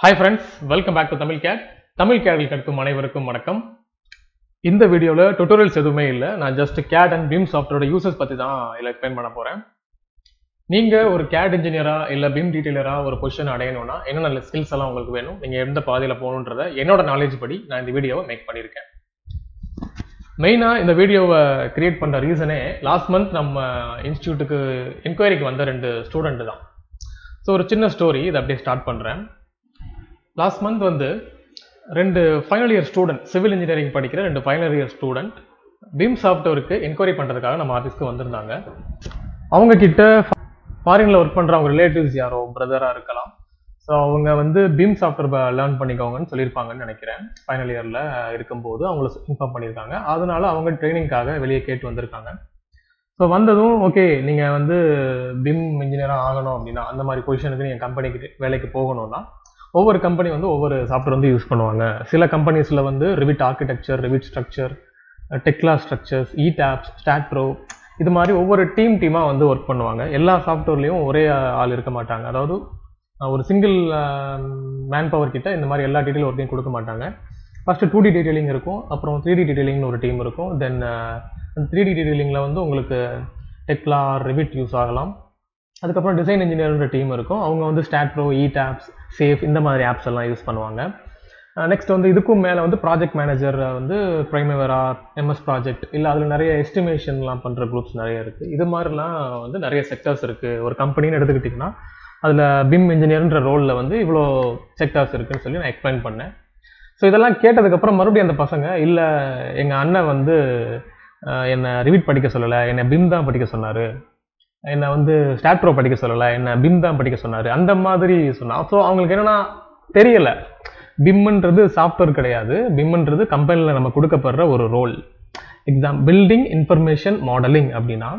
Hi friends, welcome back to TamilCAD. TamilCAD கற்கும் அனைவருக்கும் வணக்கம். இந்த வீடியோல டுட்டோரியல்ஸ் எதுவுமே இல்லை. நான் ஜஸ்ட் CAD and BIM சாஃப்ட்வேரோட யூசஸ் பத்தி தான் எக்ஸ்பிளைன் பண்ண போறேன். நீங்க ஒரு CAD இன்ஜினியரா இல்ல BIM டீடைலரா ஒரு பொசிஷன் அடையணும்னா என்னென்ன ஸ்கில்ஸ் எல்லாம் உங்களுக்கு வேணும், நீங்க எந்த பாதையில போகணுன்றத என்னோட நாலேஜ் படி நான் இந்த வீடியோவை மேக் பண்ணியிருக்கேன். மெயினா இந்த வீடியோவை கிரியேட் பண்ற ரீசனே லாஸ்ட் மந்த் நம்ம இன்ஸ்டியூட்டுக்கு என்கொயரிக்கு வந்த 2 ஸ்டூடெண்ட் தான். ஸோ ஒரு சின்ன ஸ்டோரி இதை அப்படியே ஸ்டார்ட் பண்றேன். லாஸ்ட் மந்த் வந்து 2 final year student, civil engineering படிக்கிற 2 ஃபைனல் இயர் ஸ்டூடெண்ட் BIM சாஃப்ட்வேருக்கு என்கொயரி பண்ணுறதுக்காக நம்ம ஆஃபீஸ்க்கு வந்திருந்தாங்க. அவங்க கிட்ட ஃபாரினில் ஒர்க் பண்ணுற அவங்க ரிலேட்டிவ்ஸ் யாரோ பிரதராக இருக்கலாம். ஸோ அவங்க வந்து BIM சாஃப்ட்வேர் லேர்ன் பண்ணிக்கோங்கன்னு சொல்லியிருப்பாங்கன்னு நினைக்கிறேன். ஃபைனல் இயரில் இருக்கும்போது அவங்கள இன்ஃபார்ம் பண்ணியிருக்காங்க. அதனால அவங்க ட்ரைனிங்காக வெளியே கேட்டு வந்திருக்காங்க. ஸோ வந்ததும் ஓகே, நீங்கள் வந்து BIM இன்ஜினியராக ஆகணும் அப்படின்னா அந்த மாதிரி பொசிஷனுக்கு நீங்கள் கம்பெனிக்கு வேலைக்கு போகணும்னா ஒவ்வொரு கம்பெனி வந்து ஒவ்வொரு சாஃப்ட்வேர் வந்து யூஸ் பண்ணுவாங்க. சில கம்பெனிஸில் வந்து Revit architecture, Revit structure, டெக்லா structures, tops, ஸ்டாட்ப்ரோ, இது மாதிரி ஒவ்வொரு டீமாக வந்து ஒர்க் பண்ணுவாங்க. எல்லா சாஃப்ட்வேர்லேயும் ஒரே ஆள் இருக்க மாட்டாங்க. அதாவது ஒரு சிங்கிள் மேன் பவர் கிட்ட இந்த மாதிரி எல்லா டீட்டெயில் ஒர்க்கையும் கொடுக்க மாட்டாங்க. ஃபஸ்ட்டு 2D டீட்டெயிலிங் இருக்கும், அப்புறம் 3D டீட்டெயிலிங்னு ஒரு டீம் இருக்கும். தென் 3D டீட்டெயிலிங்கில் வந்து உங்களுக்கு டெக்லா, ரிவிட் யூஸ் ஆகலாம். அதுக்கப்புறம் டிசைன் இன்ஜினியர்ன்ற டீம் இருக்கும். அவங்க வந்து ஸ்டாட்ப்ரோ, டாப்ஸ், சேஃப் இந்த மாதிரி ஆப்ஸ் எல்லாம் யூஸ் பண்ணுவாங்க. நெக்ஸ்ட் வந்து இதுக்கும் மேலே வந்து ப்ராஜெக்ட் மேனேஜர் வந்து பிரைமவேரா, MS ப்ராஜெக்ட், இல்லை அதில் நிறைய எஸ்டிமேஷன்லாம் பண்ணுற குரூப்ஸ் நிறைய இருக்குது. இது மாதிரிலாம் வந்து நிறைய செக்டர்ஸ் இருக்குது. ஒரு கம்பெனின்னு எடுத்துக்கிட்டிங்கன்னா அதில் BIM இன்ஜினியர்ன்ற ரோலில் வந்து இவ்வளோ செக்டர்ஸ் இருக்குதுன்னு சொல்லி நான் எக்ஸ்பிளைன் பண்ணேன். ஸோ இதெல்லாம் கேட்டதுக்கப்புறம் மறுபடியும் அந்த பசங்க, இல்லை எங்கள் அண்ணன் வந்து என்னை ரிவிட் படிக்க சொல்லலை, என்னை BIM தான் படிக்க சொன்னார், என்னை வந்து ஸ்டாட்ப்ரோ படிக்க சொல்லலை, என்னை BIM தான் படிக்க சொன்னார், அந்த மாதிரி சொன்னான். ஸோ அவங்களுக்கு என்னன்னா தெரியலை, BIMன்றது சாஃப்ட்வேர் கிடையாது, BIMன்றது கம்பெனியில் நம்ம கொடுக்கப்படுற ஒரு ரோல். பில்டிங் இன்ஃபர்மேஷன் மாடலிங் அப்படின்னா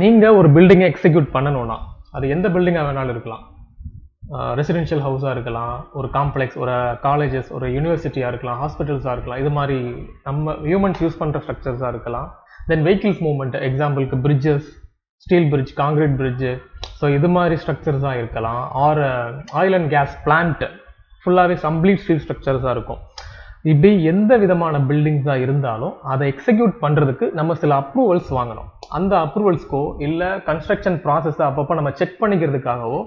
நீங்கள் ஒரு பில்டிங்கை எக்ஸிக்யூட் பண்ணணும்னா அது எந்த பில்டிங்காக வேணாலும் இருக்கலாம். ரெசிடென்ஷியல் ஹவுஸாக இருக்கலாம், ஒரு காம்ப்ளெக்ஸ், ஒரு காலேஜஸ், ஒரு யூனிவர்சிட்டியாக இருக்கலாம், ஹாஸ்பிட்டல்ஸாக இருக்கலாம், இது மாதிரி நம்ம ஹியூமன்ஸ் யூஸ் பண்ணுற ஸ்ட்ரக்சர்ஸாக இருக்கலாம். தென் வெஹிக்கிள்ஸ் மூவ்மெண்ட், எக்ஸாம்பிளுக்கு bridges, steel bridge, concrete bridge, so இது மாதிரி ஸ்ட்ரக்சர்ஸாக இருக்கலாம். Or oil and gas plant ஃபுல்லாகவே கம்ப்ளீட் ஸ்டீல் ஸ்ட்ரக்சர்ஸாக இருக்கும். இப்படி எந்த விதமான பில்டிங்ஸாக இருந்தாலும் அதை எக்ஸிக்யூட் பண்ணுறதுக்கு நம்ம சில அப்ரூவல்ஸ் வாங்கணும். அந்த அப்ரூவல்ஸ்க்கோ இல்லை கன்ஸ்ட்ரக்ஷன் ப்ராசஸை அப்பப்போ நம்ம செக் பண்ணிக்கிறதுக்காகவோ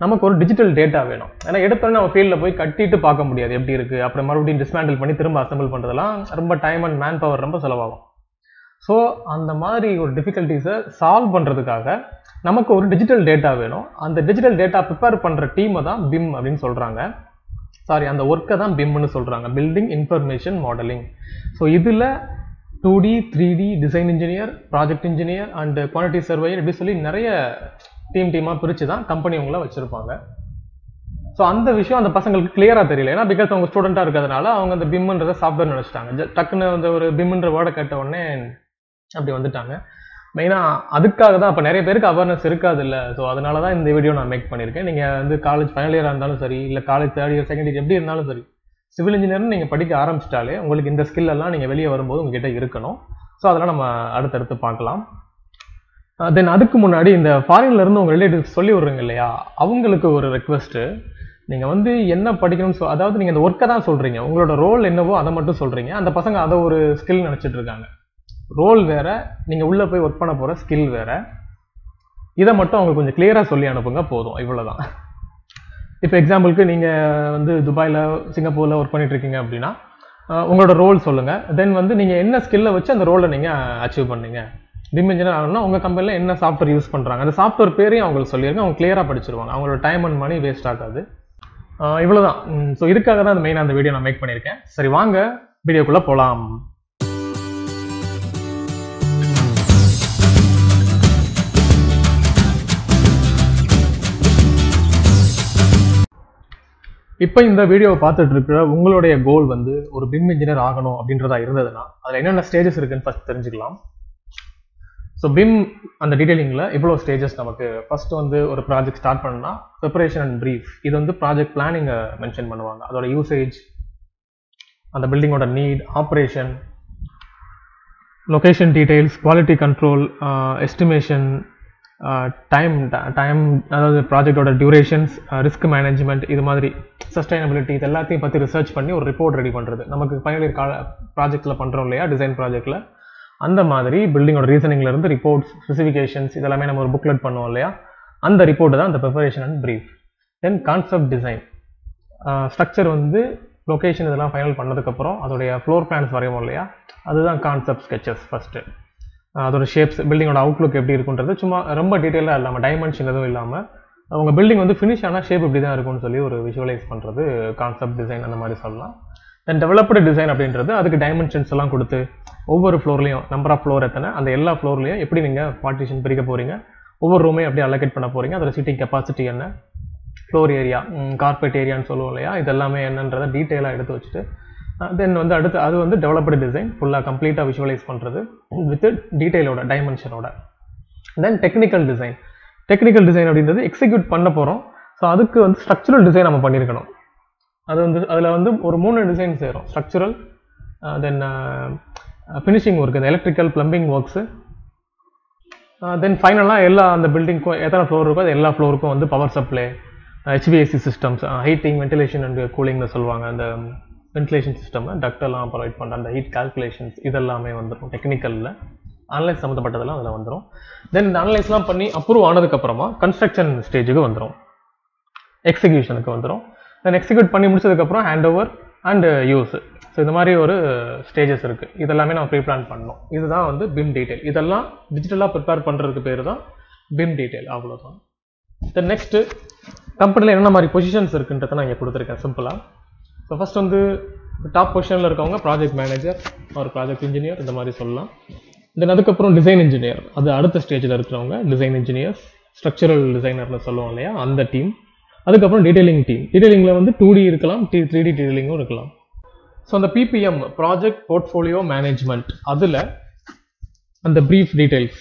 நமக்கு ஒரு டிஜிட்டல் டேட்டா வேணும். ஏன்னா எடுத்தோன்னே நம்ம ஃபீல்டில் போய் கட்டிட்டு பார்க்க முடியாது எப்படி இருக்குது, அப்புறம் மறுபடியும் டிஸ்மேண்டில் பண்ணி திரும்ப அசம்பிள் பண்ணுறதுலாம் ரொம்ப டைம் அண்ட் மேன் பவர் ரொம்ப செலவாகும். ஸோ அந்த மாதிரி ஒரு டிஃபிகல்ட்டிஸை சால்வ் பண்ணுறதுக்காக நமக்கு ஒரு டிஜிட்டல் டேட்டா வேணும். அந்த டிஜிட்டல் டேட்டா ப்ரிப்பேர் பண்ணுற டீமை தான் BIM அப்படின்னு சொல்கிறாங்க. சாரி, அந்த ஒர்க்கை தான் BIMனு சொல்கிறாங்க, பில்டிங் இன்ஃபர்மேஷன் மாடலிங். ஸோ இதில் 2D, 3D, design engineer, project engineer and quantity surveyor இப்படி சொல்லி நிறைய டீமாக பிரித்து தான் கம்பெனி உங்களை வச்சுருப்பாங்க. ஸோ அந்த விஷயம் அந்த பசங்களுக்கு கிளியராக தெரியல. ஏன்னா பிகாஸ் அவங்க ஸ்டூடெண்ட்டாக இருக்கிறதுனால அவங்க அந்த BIMன்றதை சாஃப்ட்வேர் நினச்சிட்டாங்க. டக்குன்னு அந்த ஒரு BIMன்ற வேர்டை கேட்ட உடனே அப்படி வந்துட்டாங்க. மெயினாக அதுக்காக தான் இப்போ நிறைய பேருக்கு அவேர்னஸ் இருக்காது இல்லை. ஸோ அதனால தான் இந்த வீடியோ நான் மேக் பண்ணியிருக்கேன். நீங்கள் வந்து காலேஜ் ஃபைனல் இயராக இருந்தாலும் சரி, இல்லை college 3rd year, 2nd year எப்படி இருந்தாலும் சரி, சிவில் இன்ஜினியர்னு நீங்கள் படிக்க ஆரம்பிச்சிட்டாலே உங்களுக்கு இந்த ஸ்கில் எல்லாம் நீங்கள் வெளியே வரும்போது உங்ககிட்ட இருக்கணும். ஸோ அதெல்லாம் நம்ம அடுத்தடுத்து பார்க்கலாம். தென் அதுக்கு முன்னாடி இந்த ஃபாரின்லேருந்து உங்கள் ரிலேட்டிவ்ஸ் சொல்லி விட்றீங்க இல்லையா, அவங்களுக்கு ஒரு ரெக்வெஸ்ட்டு. நீங்கள் வந்து என்ன படிக்கணும்னு அதாவது நீங்கள் இந்த ஒர்க்கை தான் சொல்கிறீங்க, உங்களோட ரோல் என்னவோ அதை மட்டும் சொல்கிறீங்க. அந்த பசங்க அதை ஒரு ஸ்கில் நினச்சிட்டு இருக்காங்க. ரோல் வேற, நீங்கள் உள்ளே போய் ஒர்க் பண்ண போகிற ஸ்கில் வேற. இதை மட்டும் அவங்க கொஞ்சம் கிளியராக சொல்லி அனுப்புங்க, போதும், இவ்வளோதான். இப்போ எக்ஸாம்பிளுக்கு நீங்கள் வந்து துபாயில், சிங்கப்பூரில் ஒர்க் பண்ணிட்டு இருக்கீங்க அப்படின்னா உங்களோட ரோல் சொல்லுங்கள். தென் வந்து நீங்கள் என்ன ஸ்கில்லை வச்சு அந்த ரோலை நீங்கள் அச்சீவ் பண்ணீங்க. BIM இன்ஜினியர் ஆகணும்னா உங்கள் கம்பெனியில் என்ன சாஃப்ட்வேர் யூஸ் பண்ணுறாங்க, அந்த சாஃப்ட்வேர் பேரையும் அவங்களுக்கு சொல்லியிருங்க. அவங்க கிளியராக படிச்சிருவாங்க, அவங்களோட டைம் அண்ட் மணி வேஸ்ட் ஆகாது. இவ்வளோதான். ஸோ இதுக்காக தான் மெயினாக அந்த வீடியோ நான் மேக் பண்ணியிருக்கேன். சரி, வாங்க வீடியோக்குள்ளே போகலாம். இப்போ இந்த வீடியோவை பார்த்துட்டு இருக்கிற உங்களுடைய கோல் வந்து ஒரு BIM இன்ஜினியர் ஆகணும் அப்படின்றதா இருந்ததுன்னா அதில் என்னென்ன ஸ்டேஜஸ் இருக்குன்னு ஃபர்ஸ்ட் தெரிஞ்சுக்கலாம். ஸோ BIM அந்த டீடைலிங்கில் இவ்வளோ ஸ்டேஜஸ் நமக்கு. ஃபர்ஸ்ட் வந்து ஒரு ப்ராஜெக்ட் ஸ்டார்ட் பண்ணா ப்ரிப்பரேஷன் அண்ட் ப்ரீஃப், இது வந்து ப்ராஜெக்ட் பிளானிங்கை மென்ஷன் பண்ணுவாங்க. அதோட யூசேஜ், அந்த பில்டிங்கோட need, operation, location details, quality control, estimation, time அதாவது ப்ராஜெக்டோட டியூரேஷன்ஸ், ரிஸ்க் மேனேஜ்மெண்ட், இது மாதிரி சஸ்டைனபிலிட்டி, இது எல்லாத்தையும் பற்றி ரிசர்ச் பண்ணி ஒரு ரிப்போர்ட் ரெடி பண்ணுறது. நமக்கு ஃபைனல் இயர் ப்ராஜெக்டில் பண்ணுறோம் இல்லையா, டிசைன் ப்ராஜெக்டில், அந்த மாதிரி பில்டிங்கோட ரீசனிங்லேருந்து ரிப்போர்ட்ஸ், ஸ்பெசிஃபிகேஷன்ஸ் இதெல்லாமே நம்ம ஒரு புக்லெட் பண்ணுவோம் இல்லையா, அந்த ரிப்போர்ட் தான் அந்த preparation and brief. Then concept design, structure வந்து லொக்கேஷன் இதெல்லாம் ஃபைனல் பண்ணதுக்கப்புறம் அதோடைய ஃப்ளோர் பிளான்ஸ் வரையும் இல்லையா, அதுதான் கான்செப்ட் ஸ்கெச்சஸ். ஃபஸ்ட்டு அதோட ஷேப்ஸ், பில்டிங்கோட அவுட்லுக் எப்படி இருக்குன்றது சும்மா ரொம்ப டீட்டெயிலாக இல்லாமல், டைமென்ஷன் எதுவும் இல்லாமல், அவங்க பில்டிங் வந்து ஃபினிஷ் ஆனால் ஷேப் இப்படி தான் இருக்கும்னு சொல்லி ஒரு விஷுவலைஸ் பண்ணுறது கான்செப்ட் டிசைன், அந்த மாதிரி சொல்லலாம். தென் டெவலப்டு டிசைன் அப்படின்றது அதுக்கு டைமென்ஷன்ஸ் எல்லாம் கொடுத்து ஒவ்வொரு ஃப்ளோர்லையும் நம்பர் ஆஃப் ஃப்ளோர் எத்தனை, அந்த எல்லா ஃப்ளோர்லையும் எப்படி நீங்கள் பார்ட்டிஷன் பிரிக்க போகிறீங்க, ஒவ்வொரு ரூமையும் எப்படி அலோகேட் பண்ண போகிறீங்க, அதோட சிட்டிங் கெப்பாசிட்டி என்ன, ஃப்ளோர் ஏரியா, கார்பெட் ஏரியான்னு சொல்லுவோம் இல்லையா, இதெல்லாமே என்னன்றதை டீட்டெயிலாக எடுத்து வச்சுட்டு தென் வந்து அடுத்து அது வந்து டெவலப்டு டிசைன் ஃபுல்லாக கம்ப்ளீட்டாக விஷுவலைஸ் பண்ணுறது வித் டீட்டெயிலோட, டைமென்ஷனோட. Then technical design. Technical design அப்படின்றது எக்ஸிக்யூட் பண்ண போகிறோம். ஸோ அதுக்கு வந்து ஸ்ட்ரக்சரல் டிசைன் நம்ம பண்ணியிருக்கணும். அது வந்து அதில் வந்து ஒரு 3 டிசைன் சேரும். ஸ்ட்ரக்சரல், தென் ஃபினிஷிங் ஒர்க், இந்த எலக்ட்ரிக்கல் பிளம்பிங் ஒர்க்ஸு, தென் ஃபைனலாக எல்லா அந்த பில்டிங்க்கும் எத்தனை ஃப்ளோர் இருக்கோ அது எல்லா ஃப்ளோருக்கும் வந்து power supply, HVAC systems, heating, ventilation and கூலிங்னு சொல்லுவாங்க, அந்த வென்டிலேஷன் சிஸ்டம், டக்டெல்லாம் ப்ரொவைட் பண்ணுற அந்த ஹீட் கால்குலேஷன்ஸ் இதெல்லாமே வந்துடும். டெக்னிக்கலில் அனலைஸ் சம்மந்தப்பட்டதெல்லாம் அதில் வந்துடும். தென் இந்த அனலைஸ்லாம் பண்ணி அப்ரூவ் ஆனதுக்கப்புறமா கன்ஸ்ட்ரக்ஷன் ஸ்டேஜுக்கு வந்துடும், எக்ஸிக்யூஷனுக்கு வந்துடும். தென் எக்ஸிக்யூட் பண்ணி முடிச்சதுக்கப்புறம் hand over and use. So இந்த மாதிரி ஒரு ஸ்டேஜஸ் இருக்குது. இதெல்லாமே நம்ம ப்ரீ பிளான் பண்ணணும். இதுதான் வந்து பிம் டீட்டெயில். இதெல்லாம் டிஜிட்டலாக ப்ரிப்பேர் பண்ணுறதுக்கு பேர் தான் பிம் டீட்டெயில். அவ்வளோதான். தென் நெக்ஸ்ட்டு கம்பெனியில் என்னென்ன மாதிரி பொசிஷன்ஸ் இருக்குன்றதை நான் இங்கே கொடுத்துருக்கேன் சிம்பிளாக. ஸோ ஃபஸ்ட் வந்து டாப் பொசிஷனில் இருக்கவங்க ப்ராஜெக்ட் மேனேஜர் ஒரு ப்ராஜெக்ட் இன்ஜினியர் இந்த மாதிரி சொல்லலாம். தென் அதுக்கப்புறம் டிசைன் இன்ஜினியர், அது அடுத்த ஸ்டேஜில் இருக்கிறவங்க டிசைன் இன்ஜினியர்ஸ், ஸ்ட்ரக்சரல் டிசைனர்னு சொல்லுவோம் இல்லையா, அந்த டீம். அதுக்கப்புறம் டீடைலிங் டீம். டீடைலிங்கில் வந்து 2D இருக்கலாம், 3D டீடைலிங்கும் இருக்கலாம். ஸோ அந்த PPM, ப்ராஜெக்ட் போர்ட்ஃபோலியோ மேனேஜ்மெண்ட், அதில் அந்த ப்ரீஃப் டீடைல்ஸ்,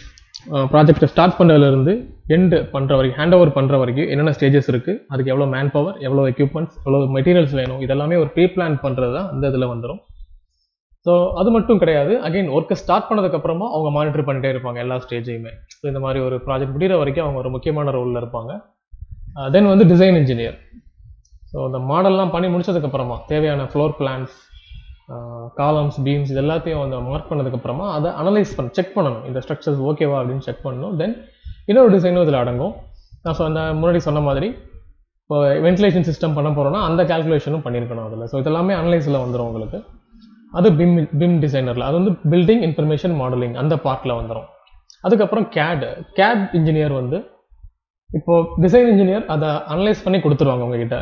ப்ராஜெக்டை ஸ்டார்ட் பண்ணுறதுலேருந்து எண்டு பண்ணுற வரைக்கும், ஹேண்ட் ஓவர் பண்ணுற வரைக்கும் என்னென்ன ஸ்டேஜஸ் இருக்குது, அதுக்கு எவ்வளோ மேன் பவர், எவ்வளோ எக்யூப்மெண்ட்ஸ், எவ்வளோ மெட்டீரியல்ஸ் வேணும், இதெல்லாமே ஒரு ப்ரீ பிளான் பண்ணுறது தான் அந்த இதில் வந்துடும். ஸோ அது மட்டும் கிடையாது, அகைன் ஒர்க்கை ஸ்டார்ட் பண்ணதுக்கப்புறமா அவங்க மானிட்டர் பண்ணிட்டே இருப்பாங்க எல்லா ஸ்டேஜையுமே. ஸோ இந்த மாதிரி ஒரு ப்ராஜெக்ட் முடிகிற வரைக்கும் அவங்க ஒரு முக்கியமான ரோலில் இருப்பாங்க. தென் வந்து டிசைன் இன்ஜினியர். ஸோ அந்த மாடல்லாம் பண்ணி முடிச்சதுக்கப்புறமா தேவையான ஃப்ளோர் பிளான்ஸ், காலம்ஸ், பீம்ஸ் இது எல்லாத்தையும் வந்து மார்க் பண்ணதுக்கப்புறமா அதை அனலைஸ் செக் பண்ணணும், இந்த ஸ்ட்ரக்சர்ஸ் ஓகேவா அப்படின்னு செக் பண்ணணும். தென் இன்னொரு டிசைனும் இதில் அடங்கும். நான் அந்த முன்னாடி சொன்ன மாதிரி இப்போ வென்டிலேஷன் சிஸ்டம் பண்ண போகிறோன்னா அந்த கேல்குலேஷனும் பண்ணியிருக்கணும் அதில். ஸோ இதெல்லாமே அனலைஸில் வந்துடும் உங்களுக்கு. அது பிம் டிசைனரில், அது வந்து பில்டிங் இன்ஃபர்மேஷன் மாடலிங் அந்த பார்ட்டில் வந்துடும். அதுக்கப்புறம் கேட் இன்ஜினியர் வந்து இப்போது டிசைன் இன்ஜினியர் அதை அனலைஸ் பண்ணி கொடுத்துருவாங்க உங்ககிட்ட.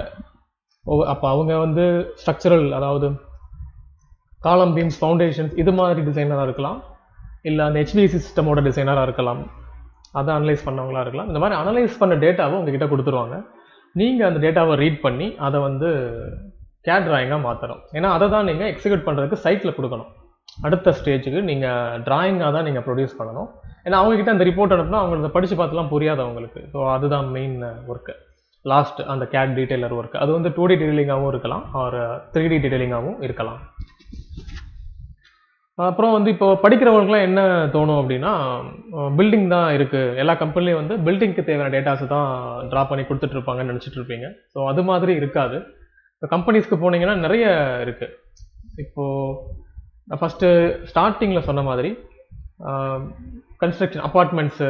அப்போ அவங்க வந்து ஸ்ட்ரக்சரல், அதாவது காலம், பீம்ஸ், ஃபவுண்டேஷன்ஸ் இது மாதிரி டிசைனராக இருக்கலாம், இல்லை அந்த HVAC சிஸ்டமோட டிசைனராக இருக்கலாம், அதை அனலைஸ் பண்ணவங்களா இருக்கலாம். இந்த மாதிரி அனலைஸ் பண்ண டேட்டாவை உங்ககிட்ட கொடுத்துருவாங்க. நீங்கள் அந்த டேட்டாவை ரீட் பண்ணி அதை வந்து கேட் டிராயிங்காக மாற்றணும். ஏன்னா அதை தான் நீங்கள் எக்ஸிக்யூட் பண்ணுறதுக்கு சைட்டில் கொடுக்கணும். அடுத்த ஸ்டேஜுக்கு நீங்கள் டிராயிங்காக தான் நீங்கள் ப்ரொடியூஸ் பண்ணணும். ஏன்னா அவங்ககிட்ட அந்த ரிப்போர்ட் அனுப்புனா அவங்க படித்து பார்த்துலாம் புரியாது அவங்களுக்கு. ஸோ அதுதான் மெயின் ஒர்க்கு. லாஸ்ட் அந்த கேட் டீட்டெயிலர் ஒர்க், அது வந்து 2D டீடைலிங்காகவும் இருக்கலாம், ஒரு 3D டீடைலிங்காகவும் இருக்கலாம். அப்புறம் வந்து இப்போ படிக்கிறவங்களுக்குலாம் என்ன தோணும் அப்படின்னா, பில்டிங் தான் இருக்குது, எல்லா கம்பெனிலையும் வந்து பில்டிங்க்கு தேவையான டேட்டாஸை தான் ட்ரா பண்ணி கொடுத்துட்ருப்பாங்கன்னு நினச்சிட்டு இருப்பீங்க. ஸோ அது மாதிரி இருக்காது. இப்போ கம்பெனிஸ்க்கு போனீங்கன்னா நிறைய இருக்குது. இப்போது ஃபஸ்ட்டு ஸ்டார்டிங்கில் சொன்ன மாதிரி construction, apartments,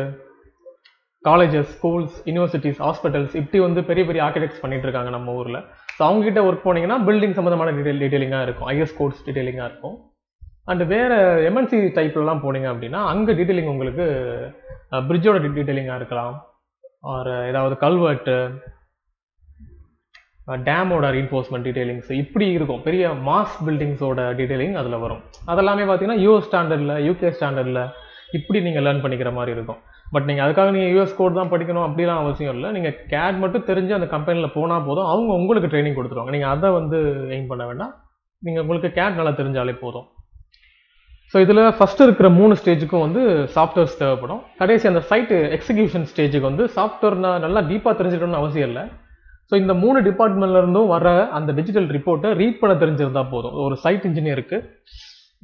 colleges, schools, universities, hospitals, இப்படி வந்து பெரிய பெரிய ஆர்கிடெக்ட்ஸ் பண்ணிட்டு இருக்காங்க நம்ம ஊரில். ஸோ அவங்ககிட்ட ஒர்க் போனீங்கன்னா பில்டிங் சம்மந்தமான டீட்டெயிலிங்காக இருக்கும், IS கோட்ஸ் டீட்டெயிலிங்காக இருக்கும். அண்ட் வேறு MNC டைப்லலாம் போனீங்க அப்படின்னா அங்கே டீட்டெயிலிங் உங்களுக்கு பிரிட்ஜோட டீட்டெயிலிங்காக இருக்கலாம், ஒரு ஏதாவது கல்வெட்டு, டேமோட ரீன்ஃபோர்ஸ்மெண்ட் டீட்டெயிலிங்ஸ் இப்படி இருக்கும். பெரிய மாஸ் பில்டிங்ஸோட டீட்டெயிலிங் அதில் வரும். அதெல்லாமே பார்த்தீங்கன்னா US ஸ்டாண்டர்டில், UK ஸ்டாண்டர்டில் இப்படி நீங்கள் லேர்ன் பண்ணிக்கிற மாதிரி இருக்கும். பட் நீங்கள் அதுக்காக நீங்கள் US கோட் தான் படிக்கணும் அப்படிலாம் அவசியம் இல்லை. நீங்கள் கேட் மட்டும் தெரிஞ்சு அந்த கம்பெனியில் போனால் போதும், அவங்க உங்களுக்கு ட்ரைனிங் கொடுத்துருவாங்க. நீங்கள் அதை வந்து எய்ம் பண்ண வேண்டாம், நீங்கள் உங்களுக்கு கேட் நல்லா தெரிஞ்சாலே போதும். ஸோ இதில் ஃபஸ்ட்டு இருக்கிற 3 ஸ்டேஜுக்கும் வந்து சாஃப்ட்வேர்ஸ் தேவைப்படும். கடைசி அந்த சைட்டு எக்ஸிக்யூஷன் ஸ்டேஜுக்கு வந்து சாஃப்ட்வேர் நல்லா டீப்பாக தெரிஞ்சுக்கணும்னு அவசியம் இல்லை. ஸோ இந்த 3 டிபார்ட்மெண்ட்லேருந்தும் வர அந்த டிஜிட்டல் ரிப்போர்ட்டை ரீட் பண்ண தெரிஞ்சிருந்தால் போதும். ஒரு சைட் இன்ஜினியருக்கு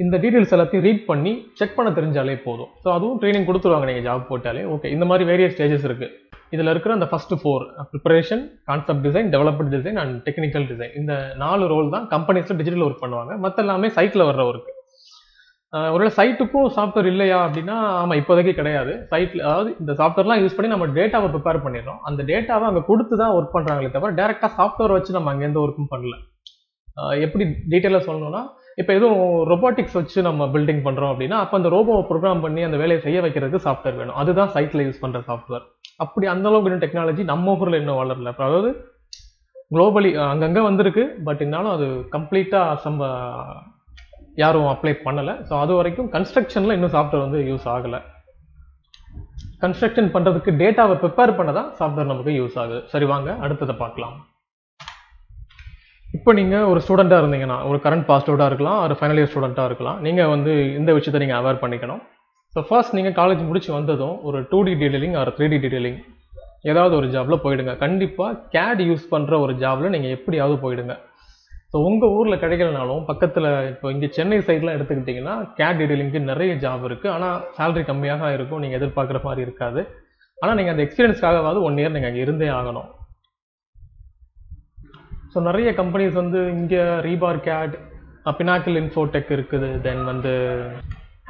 இந்த டீடைல்ஸ் எல்லாத்தையும் ரீட் பண்ணி செக் பண்ண தெரிஞ்சாலே போதும். ஸோ அதுவும் ட்ரைனிங் கொடுத்துருவாங்க நீங்கள் ஜாப் போட்டாலே. ஓகே, இந்த மாதிரி வேரியஸ் ஸ்டேஜஸ் இருக்குது. இதில் இருக்கிற அந்த first 4 preparation, concept design, development design and technical design, இந்த 4 ரோல் தான் கம்பெனிஸில் டிஜிட்டல் ஒர்க் பண்ணுவாங்க. மற்ற எல்லாமே சைட்டில் வர்ற ஒர்க்கு. ஒருவேளை சைட்டுக்கும் சாஃப்ட்வேர் இல்லையா அப்படின்னா, ஆமாம், இப்போதைக்கு கிடையாது. சைட்டில் அதாவது இந்த சாஃப்ட்வேர்லாம் யூஸ் பண்ணி நம்ம டேட்டாவை ப்ரிப்பேர் பண்ணிடுறோம். அந்த டேட்டாவை அங்கே கொடுத்து தான் ஒர்க் பண்ணுறாங்களே தவிர டேரெக்டாக சாஃப்ட்வேர் வச்சு நம்ம அங்கே எந்த ஒர்க்கும் பண்ணல. எப்படி டீட்டெயிலாக சொல்லணும்னா, இப்போ எதுவும் ரொபோட்டிக்ஸ் வச்சு நம்ம பில்டிங் பண்ணுறோம் அப்படின்னா, அப்போ அந்த ரோபோவை ப்ரோக்ராம் பண்ணி அந்த வேலையை செய்ய வைக்கிறதுக்கு சாஃப்ட்வேர் வேணும். அதுதான் சைட்டில் யூஸ் பண்ணுற சாஃப்ட்வேர். அப்படி அந்த அளவுக்கு இன்னும் டெக்னாலஜி நம்ம ஊரில் இன்னும் வளரல. அதாவது குளோபலி அங்கங்கே வந்திருக்கு, பட் இருந்தாலும் அது கம்ப்ளீட்டாக யாரும் அப்ளை பண்ணலை. ஸோ அது வரைக்கும் கன்ஸ்ட்ரக்ஷனில் இன்னும் சாஃப்ட்வேர் வந்து யூஸ் ஆகலை. கன்ஸ்ட்ரக்ஷன் பண்ணுறதுக்கு டேட்டாவை ப்ரிப்பேர் பண்ண தான் சாஃப்ட்வேர் நமக்கு யூஸ் ஆகுது. சரி, வாங்க அடுத்ததை பார்க்கலாம். இப்போ நீங்கள் ஒரு ஸ்டூடெண்ட்டாக இருந்தீங்கன்னா, ஒரு கரண்ட் பாஸ்ட் அவுட்டாக இருக்கலாம், ஒரு ஃபைனல் இயர் ஸ்டூடெண்ட்டாக இருக்கலாம். நீங்கள் வந்து இந்த விஷயத்தை நீங்கள் அவேர் பண்ணிக்கணும். ஸோ ஃபர்ஸ்ட் நீங்கள் காலேஜ் முடிச்சு வந்ததும் ஒரு 2D டீடைலிங் ஒரு 3D டீடைலிங் ஏதாவது ஒரு ஜாபில் போயிடுங்க. கண்டிப்பாக CAD யூஸ் பண்ணுற ஒரு ஜாபில் நீங்கள் எப்படியாவது போயிடுங்க. ஸோ உங்கள் ஊரில் கிடைக்கலனாலும் பக்கத்தில் இப்போ இங்கே சென்னை சைட்லாம் எடுத்துக்கிட்டிங்கன்னா CAD டீடைலிங்க்கு நிறைய ஜாப் இருக்குது. ஆனால் சேலரி கம்மியாக இருக்கும், நீங்கள் எதிர்பார்க்குற மாதிரி இருக்காது. ஆனால் நீங்கள் அந்த எக்ஸ்பீரியன்ஸ்க்காகவாது 1 இயர் நீங்கள் அங்கே இருந்தே ஆகணும். ஸோ நிறைய கம்பெனிஸ் வந்து இங்கே ரீபார் CAD, பினாக்கிள் இன்ஃபோடெக் இருக்குது, தென் வந்து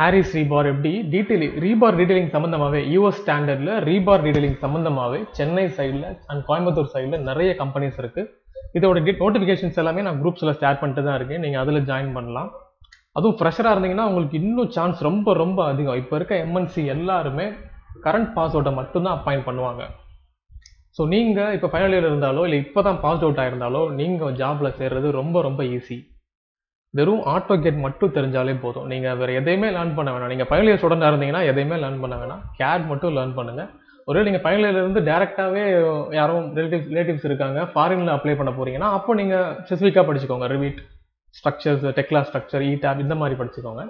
ஹாரிஸ் ரீபார். எப்படி ரீபார் டீடைலிங் சம்மந்தமாகவே யூஎஸ் ஸ்டாண்டர்டில் ரீபார் டீடைலிங் சம்மந்தமாகவே சென்னை சைடில் அண்ட் கோயம்புத்தூர் சைடில் நிறைய கம்பெனிஸ் இருக்குது. இதோட நோட்டிஃபிகேஷன்ஸ் எல்லாமே நான் குரூப்ஸில் ஷேர் பண்ணிட்டு தான் இருக்கேன். நீங்கள் அதில் ஜாயின் பண்ணலாம். அதுவும் ஃப்ரெஷராக இருந்தீங்கன்னா உங்களுக்கு இன்னும் சான்ஸ் ரொம்ப ரொம்ப அதிகம். இப்போ இருக்க எம்என்சி எல்லாருமே கரண்ட் பாஸ் அவுட்டை மட்டும்தான் அப்பாயிண்ட் பண்ணுவாங்க. ஸோ நீங்கள் இப்போ ஃபைனல் இயர் இருந்தாலோ இல்லை இப்போ தான் பாஸ் அவுட் ஆயிருந்தாலோ நீங்கள் ஜாபில் சேர்றது ரொம்ப ரொம்ப ஈஸி. வெறும் AutoCAD மட்டும் தெரிஞ்சாலே போதும். நீங்கள் வேறு எதையுமே லேர்ன் பண்ண வேணாம். நீங்கள் ஃபைனல் இயர் ஸ்டூடெண்டாக இருந்தீங்கன்னா எதையுமே லேர்ன் பண்ண வேணாம், CAD மட்டும் லேர்ன் பண்ணுங்கள். ஒருவேளை நீங்கள் ஃபைனல் இயர்லேருந்து டேரெக்டாகவே யாரும் ரிலேட்டிவ்ஸ் இருக்காங்க, ஃபாரினில் அப்ளை பண்ண போகிறீங்கன்னா அப்போ நீங்கள் ஸ்பெசிஃபிக்காக படிச்சுக்கோங்க. ரிவிட், ஸ்ட்ரக்சர்ஸ், டெக்லா ஸ்ட்ரக்சர், ETAB இந்த மாதிரி படிச்சுக்கோங்க.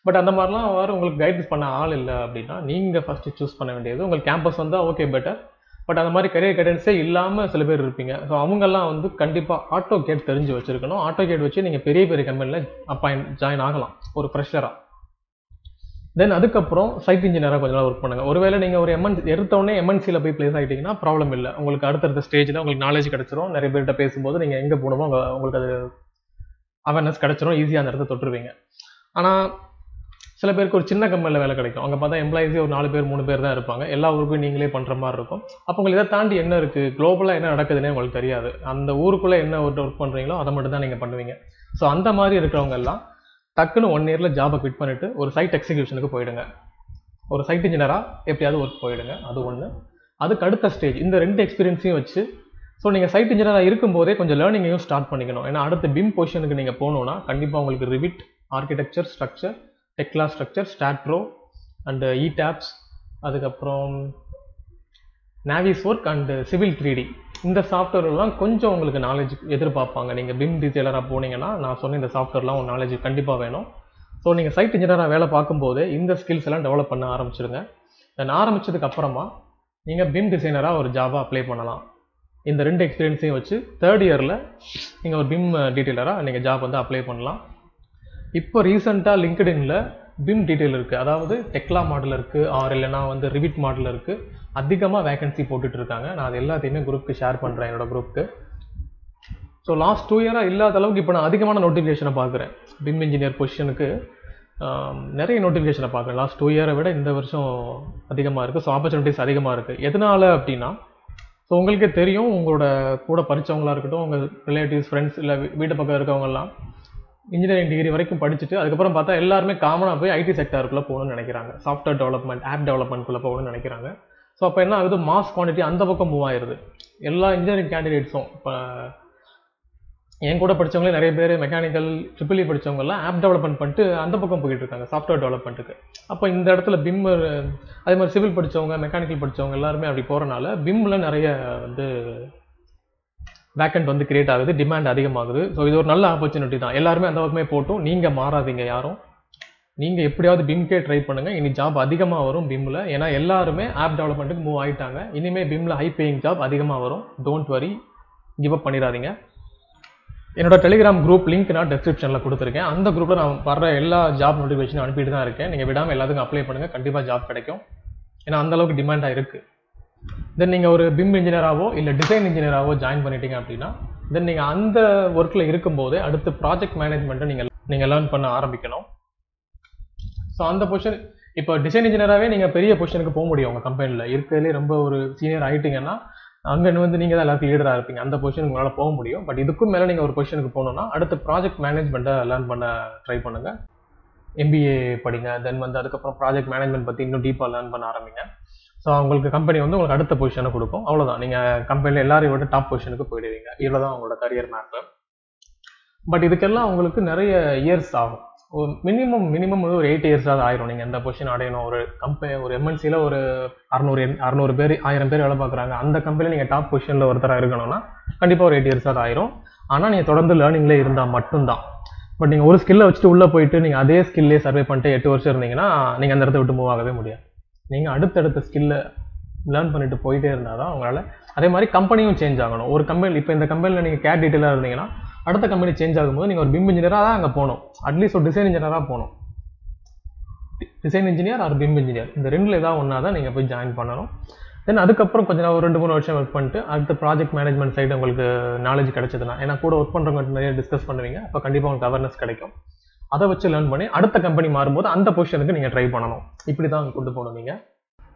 பட் அந்த மாதிரிலாம் உங்களுக்கு கைடன்ஸ் பண்ண ஆள் இல்லை அப்படின்னா நீங்கள் ஃபஸ்ட்டு சூஸ் பண்ண வேண்டியது உங்களுக்கு கேம்பஸ் வந்தால் ஓகே பெட்டர். பட் அந்த மாதிரி கரியர் கைடன்ஸே இல்லாமல் சில பேர் இருப்பீங்க. ஸோ அவங்கெல்லாம் வந்து கண்டிப்பாக AutoCAD தெரிஞ்சு வச்சுருக்கணும். AutoCAD வச்சு நீங்கள் பெரிய பெரிய கம்பெனியில் ஜாயின் ஆகலாம் ஒரு ஃப்ரெஷராக. தென் அதுக்கப்புறம் சைட் இன்ஜினியராக கொஞ்ச நாள் ஒர்க் பண்ணுங்கள். ஒருவேளை நீங்கள் ஒரு எடுத்தோடனே எம்என்சியில் போய் பிளேஸ் ஆகிட்டீங்கன்னா ப்ராப்ளம் இல்லை. உங்களுக்கு அடுத்தடுத்த ஸ்டேஜில் உங்களுக்கு நாலேஜ் கிடச்சிரும். நிறைய பேர்கிட்ட பேசும்போது நீங்கள் எங்கே போகணுமோ உங்களுக்கு அது அவேர்னஸ் கிடச்சிரும். ஈஸியாக அந்த இடத்த தொட்டுருவீங்க. ஆனால் சில பேருக்கு ஒரு சின்ன கம்பெனியில் வேலை கிடைக்கும். அங்கே பார்த்தா எம்ப்ளாயிஸே ஒரு 4 பேர் 3 பேர் தான் இருப்பாங்க. எல்லா ஊருக்கும் நீங்களே பண்ணுற மாதிரி இருக்கும். அப்போ உங்களுக்கு இதை தாண்டி என்ன இருக்குது, குளோபலாக என்ன நடக்குதுன்னே உங்களுக்கு தெரியாது. அந்த ஊருக்குள்ளே என்ன ஒர்க் பண்ணுறீங்களோ அதை மட்டும் தான் நீங்கள் பண்ணுவீங்க. ஸோ அந்த மாதிரி இருக்கிறவங்க எல்லாம் டக்குன்னு 1 இயரில் ஜாபை குவிட் பண்ணிவிட்டு ஒரு சைட் எக்ஸிக்யூஷனுக்கு போயிடுங்க. ஒரு சைட் இன்ஜினியராக எப்படியாவது ஒர்க் போயிடுங்க. அது ஒன்று. அதுக்கு அடுத்த ஸ்டேஜ் இந்த 2 எக்ஸ்பீரியன்ஸையும் வச்சு ஸோ நீங்கள் சைட் இன்ஜினியராக இருக்கும்போதே கொஞ்சம் லேர்னிங்கையும் ஸ்டார்ட் பண்ணிக்கணும். ஏன்னா அடுத்த BIM பொசிஷனுக்கு நீங்கள் போகணுன்னா கண்டிப்பாக உங்களுக்கு Revit, architecture, structure, Tekla structure, STAAD Pro and ETABS, அதுக்கப்புறம் நாவிஸ்ஒர்க் அண்ட் சிவில் 3D இந்த சாஃப்ட்வேர்லாம் கொஞ்சம் உங்களுக்கு நாலேஜ் எதிர்பார்ப்பாங்க. நீங்கள் BIM டீட்டெயிலராக போனீங்கன்னா நான் சொன்ன இந்த சாஃப்ட்வேர்லாம் ஒரு நாலேஜ் கண்டிப்பாக வேணும். ஸோ நீங்கள் சைட் இன்ஜினியராக வேலை பார்க்கும்போதே இந்த ஸ்கில்ஸ் எல்லாம் டெவலப் பண்ண ஆரம்பிச்சிடுங்க. தென் ஆரம்பித்ததுக்கு அப்புறமா நீங்கள் BIM டிசைனராக ஒரு ஜாபாக அப்ளை பண்ணலாம். இந்த 2 எக்ஸ்பீரியன்ஸையும் வச்சு 3rd இயரில் நீங்கள் ஒரு BIM டீட்டெயிலராக நீங்கள் ஜாப் வந்து அப்ளை பண்ணலாம். இப்போ ரீசெண்டாக லிங்க்டின்ல BIM டீட்டெயில் இருக்குது, அதாவது டெக்லா மாடல் இருக்குது, ஆர் இல்லைனா வந்து ரிவிட் மாடல் இருக்குது. அதிகமாக வேகன்சி போட்டுட்டு இருக்காங்க. நான் அது எல்லாத்தையுமே குரூப்புக்கு ஷேர் பண்ணுறேன், என்னோட குரூப்புக்கு. ஸோ லாஸ்ட் 2 இயராக இல்லாத அளவுக்கு இப்போ நான் அதிகமான நோட்டிஃபிகேஷனை பார்க்குறேன். BIM இன்ஜினியர் பொசிஷனுக்கு நிறைய நோட்டிஃபிகேஷனை பார்க்குறேன். லாஸ்ட் 2 இயரை விட இந்த வருஷம் அதிகமாக இருக்குது. ஸோ ஆப்பர்ச்சுனிட்டிஸ் அதிகமாக இருக்குது. எதனால் அப்படின்னா, ஸோ உங்களுக்கே தெரியும், உங்களோட கூட படித்தவங்களாக இருக்கட்டும், உங்கள் ரிலேட்டிவ்ஸ், ஃப்ரெண்ட்ஸ் இல்லை வீட்டு பக்கம் இருக்கவங்கலாம் இன்ஜினியரிங் டிகிரி வரைக்கும் படிச்சுட்டு அதுக்கப்புறம் பார்த்தா எல்லாருமே காமனாக போய் IT செக்டருக்குள்ளே போகணும்னு நினைக்கிறாங்க. சாஃப்ட்வேர் டெவலப்மெண்ட், ஆப் டெவலப்மெண்ட்குள்ளே போகணும்னு நினைக்கிறாங்க. ஸோ அப்போ என்ன ஆகுது, மாஸ் குவான்டிட்டி அந்த பக்கம் மூவ் ஆயிடுது. எல்லா இன்ஜினியரிங் கேண்டிடேட்ஸும் இப்போ என் கூட படித்தவங்களே நிறைய பேர் மெக்கானிக்கல் EEE படித்தவங்கலாம் ஆப் டெவலப்மெண்ட் பண்ணிட்டு அந்த பக்கம் போயிட்டு இருக்காங்க, சாஃப்ட்வேர் டெவலப்மெண்ட்டுக்கு. அப்போ இந்த இடத்துல BIM, அதே மாதிரி சிவில் படித்தவங்க, மெக்கானிக்கல் படித்தவங்க எல்லாருமே அப்படி போகிறனால BIMல நிறைய வந்து வேக்கண்ட் வந்து கிரியேட் ஆகுது, டிமாண்ட் அதிகமாகுது. ஸோ இது ஒரு நல்ல ஆப்பர்ச்சுனிட்டி தான். எல்லாருமே அந்த பக்கமே போட்டும் நீங்கள் மாறாதீங்க யாரும். நீங்கள் எப்படியாவது BIMக்கே ட்ரை பண்ணுங்கள். இனி ஜாப் அதிகமாக வரும் BIMல. ஏன்னா எல்லாருமே ஆப் டெவலப்மெண்ட்டுக்கு மூவ் ஆகிட்டாங்க. இனிமேல் BIMல ஹை பேயிங் ஜாப் அதிகமாக வரும். டோன்ட் வரி, கிவ் அப் பண்ணிடாதீங்க. என்னோட டெலிகிராம் குரூப் லிங்க் நான் டிஸ்கிரிப்ஷனில் கொடுத்துருக்கேன். அந்த குரூப்பில் நான் வர எல்லா ஜாப் நோட்டிஃபிகேஷனும் அனுப்பிட்டு தான் இருக்கேன். நீங்கள் விடாமல் எல்லாத்துக்கும் அப்ளை பண்ணுங்கள், கண்டிப்பாக ஜாப் கிடைக்கும். ஏன்னா அந்தளவுக்கு டிமாண்டாக இருக்குது. தென் நீங்கள் ஒரு பிம் இன்ஜினியராகவோ இல்லை டிசைன் இன்ஜினியராகவோ ஜாயின் பண்ணிட்டீங்க அப்படின்னா தென் நீங்கள் அந்த ஒர்க்கில் இருக்கும்போது அடுத்து ப்ராஜெக்ட் மேனேஜ்மெண்ட்டை நீங்கள் லேர்ன் பண்ண ஆரம்பிக்கணும். ஸோ அந்த பொசிஷன் இப்போ டிசைன் இன்ஜினியராகவே நீங்கள் பெரிய பொசிஷனுக்கு போக முடியும். உங்கள் கம்பெனியில் இருக்கிறதுலே ரொம்ப ஒரு சீனியர் ஆகிட்டீங்கன்னா அங்கே வந்து நீங்கள் தான் எல்லாருக்கும் லீடராக இருப்பீங்க. அந்த பொசிஷனுக்கு உங்களால் போக முடியும். பட் இதுக்கும் மேலே நீங்கள் ஒரு பொசிஷனுக்கு போகணுன்னா அடுத்து ப்ராஜெக்ட் மேனேஜ்மெண்ட்டை லேர்ன் பண்ண ட்ரை பண்ணுங்கள். MBA படிங்க. தென் வந்து அதுக்கப்புறம் ப்ராஜெக்ட் மேனேஜ்மெண்ட் பற்றி இன்னும் டீப்பாக லேர்ன் பண்ண ஆரம்பிங்க. ஸோ உங்களுக்கு கம்பெனி வந்து உங்களுக்கு அடுத்த பொசிஷனை கொடுக்கும். அவ்வளோதான், நீங்கள் கம்பெனியில் எல்லாரையும் விட டாப் பொசிஷனுக்கு போயிடுவீங்க. இவ்வளோ தான் உங்களோட கரியர் மேப்பு. பட் இதுக்கெல்லாம் உங்களுக்கு நிறைய இயர்ஸ் ஆகும். மினிமம் வந்து ஒரு 8 இயர்ஸாவது ஆயிரும். நீங்கள் எந்த பொசிஷன் அடையணும். ஒரு MNCயில் ஒரு 600 பேர் 1000 பேர் வேலை பார்க்குறாங்க. அந்த கம்பெனியில் நீங்கள் டாப் பொசிஷனில் ஒருத்தராக இருக்கணும்னா கண்டிப்பாக ஒரு 8 இயர்ஸாவது ஆயிரும். ஆனால் நீங்கள் தொடர்ந்து லேர்னிங்லேயே இருந்தால் மட்டும்தான். பட் நீங்கள் ஒரு ஸ்கில்லை வச்சுட்டு உள்ளே போயிட்டு நீங்கள் அதே ஸ்கில்லே சர்வே பண்ணிட்டு 8 வருஷம் இருந்தீங்கன்னா நீங்கள் அந்த இடத்த விட்டு மூவ் ஆகவே முடியாது. நீங்கள் அடுத்தடுத்த ஸ்கில்லை லேர்ன் பண்ணிட்டு போயிட்டே இருந்தால் தான் உங்களால். அதே மாதிரி கம்பெனியும் சேஞ்ச் ஆகணும். ஒரு கம்பெனி இப்போ இந்த கம்பெனியில் நீங்கள் கேட் டீட்டெயிலாக இருந்தீங்கன்னா அடுத்த கம்பெனி சேஞ்ச் ஆகும்போது நீங்கள் ஒரு பிம் இன்ஜினியராக தான் அங்கே போகணும். அட்லீஸ்ட் ஒரு டிசைன் இன்ஜினியராக போகணும். Design engineer or BIM engineer இந்த ரெண்டில் ஏதாவது ஒன்றா தான் நீங்கள் போய் ஜாயின் பண்ணணும். தென் அதுக்கப்புறம் கொஞ்சம் ஒரு 2-3 வருஷம் ஒர்க் பண்ணிட்டு அடுத்த ப்ராஜெக்ட் மேனேஜ்மெண்ட் சைடு உங்களுக்கு நாலேஜ் கிடைச்சதுன்னா, ஏன்னா கூட ஒர்க் பண்ணுறவங்க நிறைய டிஸ்கஸ் பண்ணுவீங்க. அப்போ கண்டிப்பாக உங்களுக்கு அவேர்னஸ் கிடைக்கும். அதை வச்சு லேர்ன் பண்ணி அடுத்த கம்பெனி மாறும்போது அந்த பொசிஷனுக்கு நீங்கள் ட்ரை பண்ணணும். இப்படி தான் கொண்டு போகணும். நீங்கள்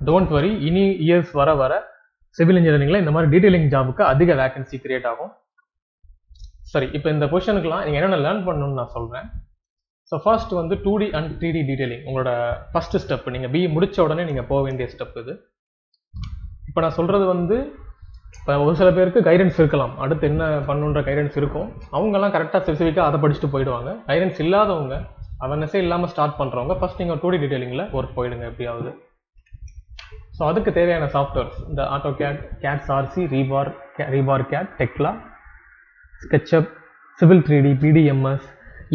டோன்ட் வரி, இனி இயர்ஸ் வர வர சிவில் இன்ஜினியரிங்கில் இந்த மாதிரி டீடைலிங் ஜாபுக்கு அதிக வேகன்சி கிரியேட் ஆகும். சரி, இப்போ இந்த பொசிஷனுக்குலாம் நீங்கள் என்னென்ன லேர்ன் பண்ணணும்னு நான் சொல்கிறேன். ஸோ ஃபர்ஸ்ட் வந்து 2D அண்ட் 3D டீடைலிங் உங்களோட ஃபர்ஸ்ட் ஸ்டெப். நீங்கள் BE முடித்த உடனே நீங்கள் போக வேண்டிய ஸ்டெப் இது. இப்போ நான் சொல்கிறது வந்து இப்போ ஒரு சில பேருக்கு கைடன்ஸ் இருக்கலாம், அடுத்து என்ன பண்ணுன்ற கைடன்ஸ் இருக்கும். அவங்கெல்லாம் கரெக்டாக ஸ்பெசிஃபிக்காக அதை படிச்சுட்டு போயிடுவாங்க. கைடன்ஸ் இல்லாதவங்க, அவேர்னஸே இல்லாமல் ஸ்டார்ட் பண்ணுறவங்க ஃபர்ஸ்ட் நீங்கள் 2D டீடைலிங்கில் ஒர்க் போயிடுங்க எப்படியாவது. ஸோ அதுக்கு தேவையான சாஃப்ட்வேர்ஸ் இந்த AutoCAD, CAD/RC, Rebar CAD, Tekla, SketchUp, Civil 3D, PDMS,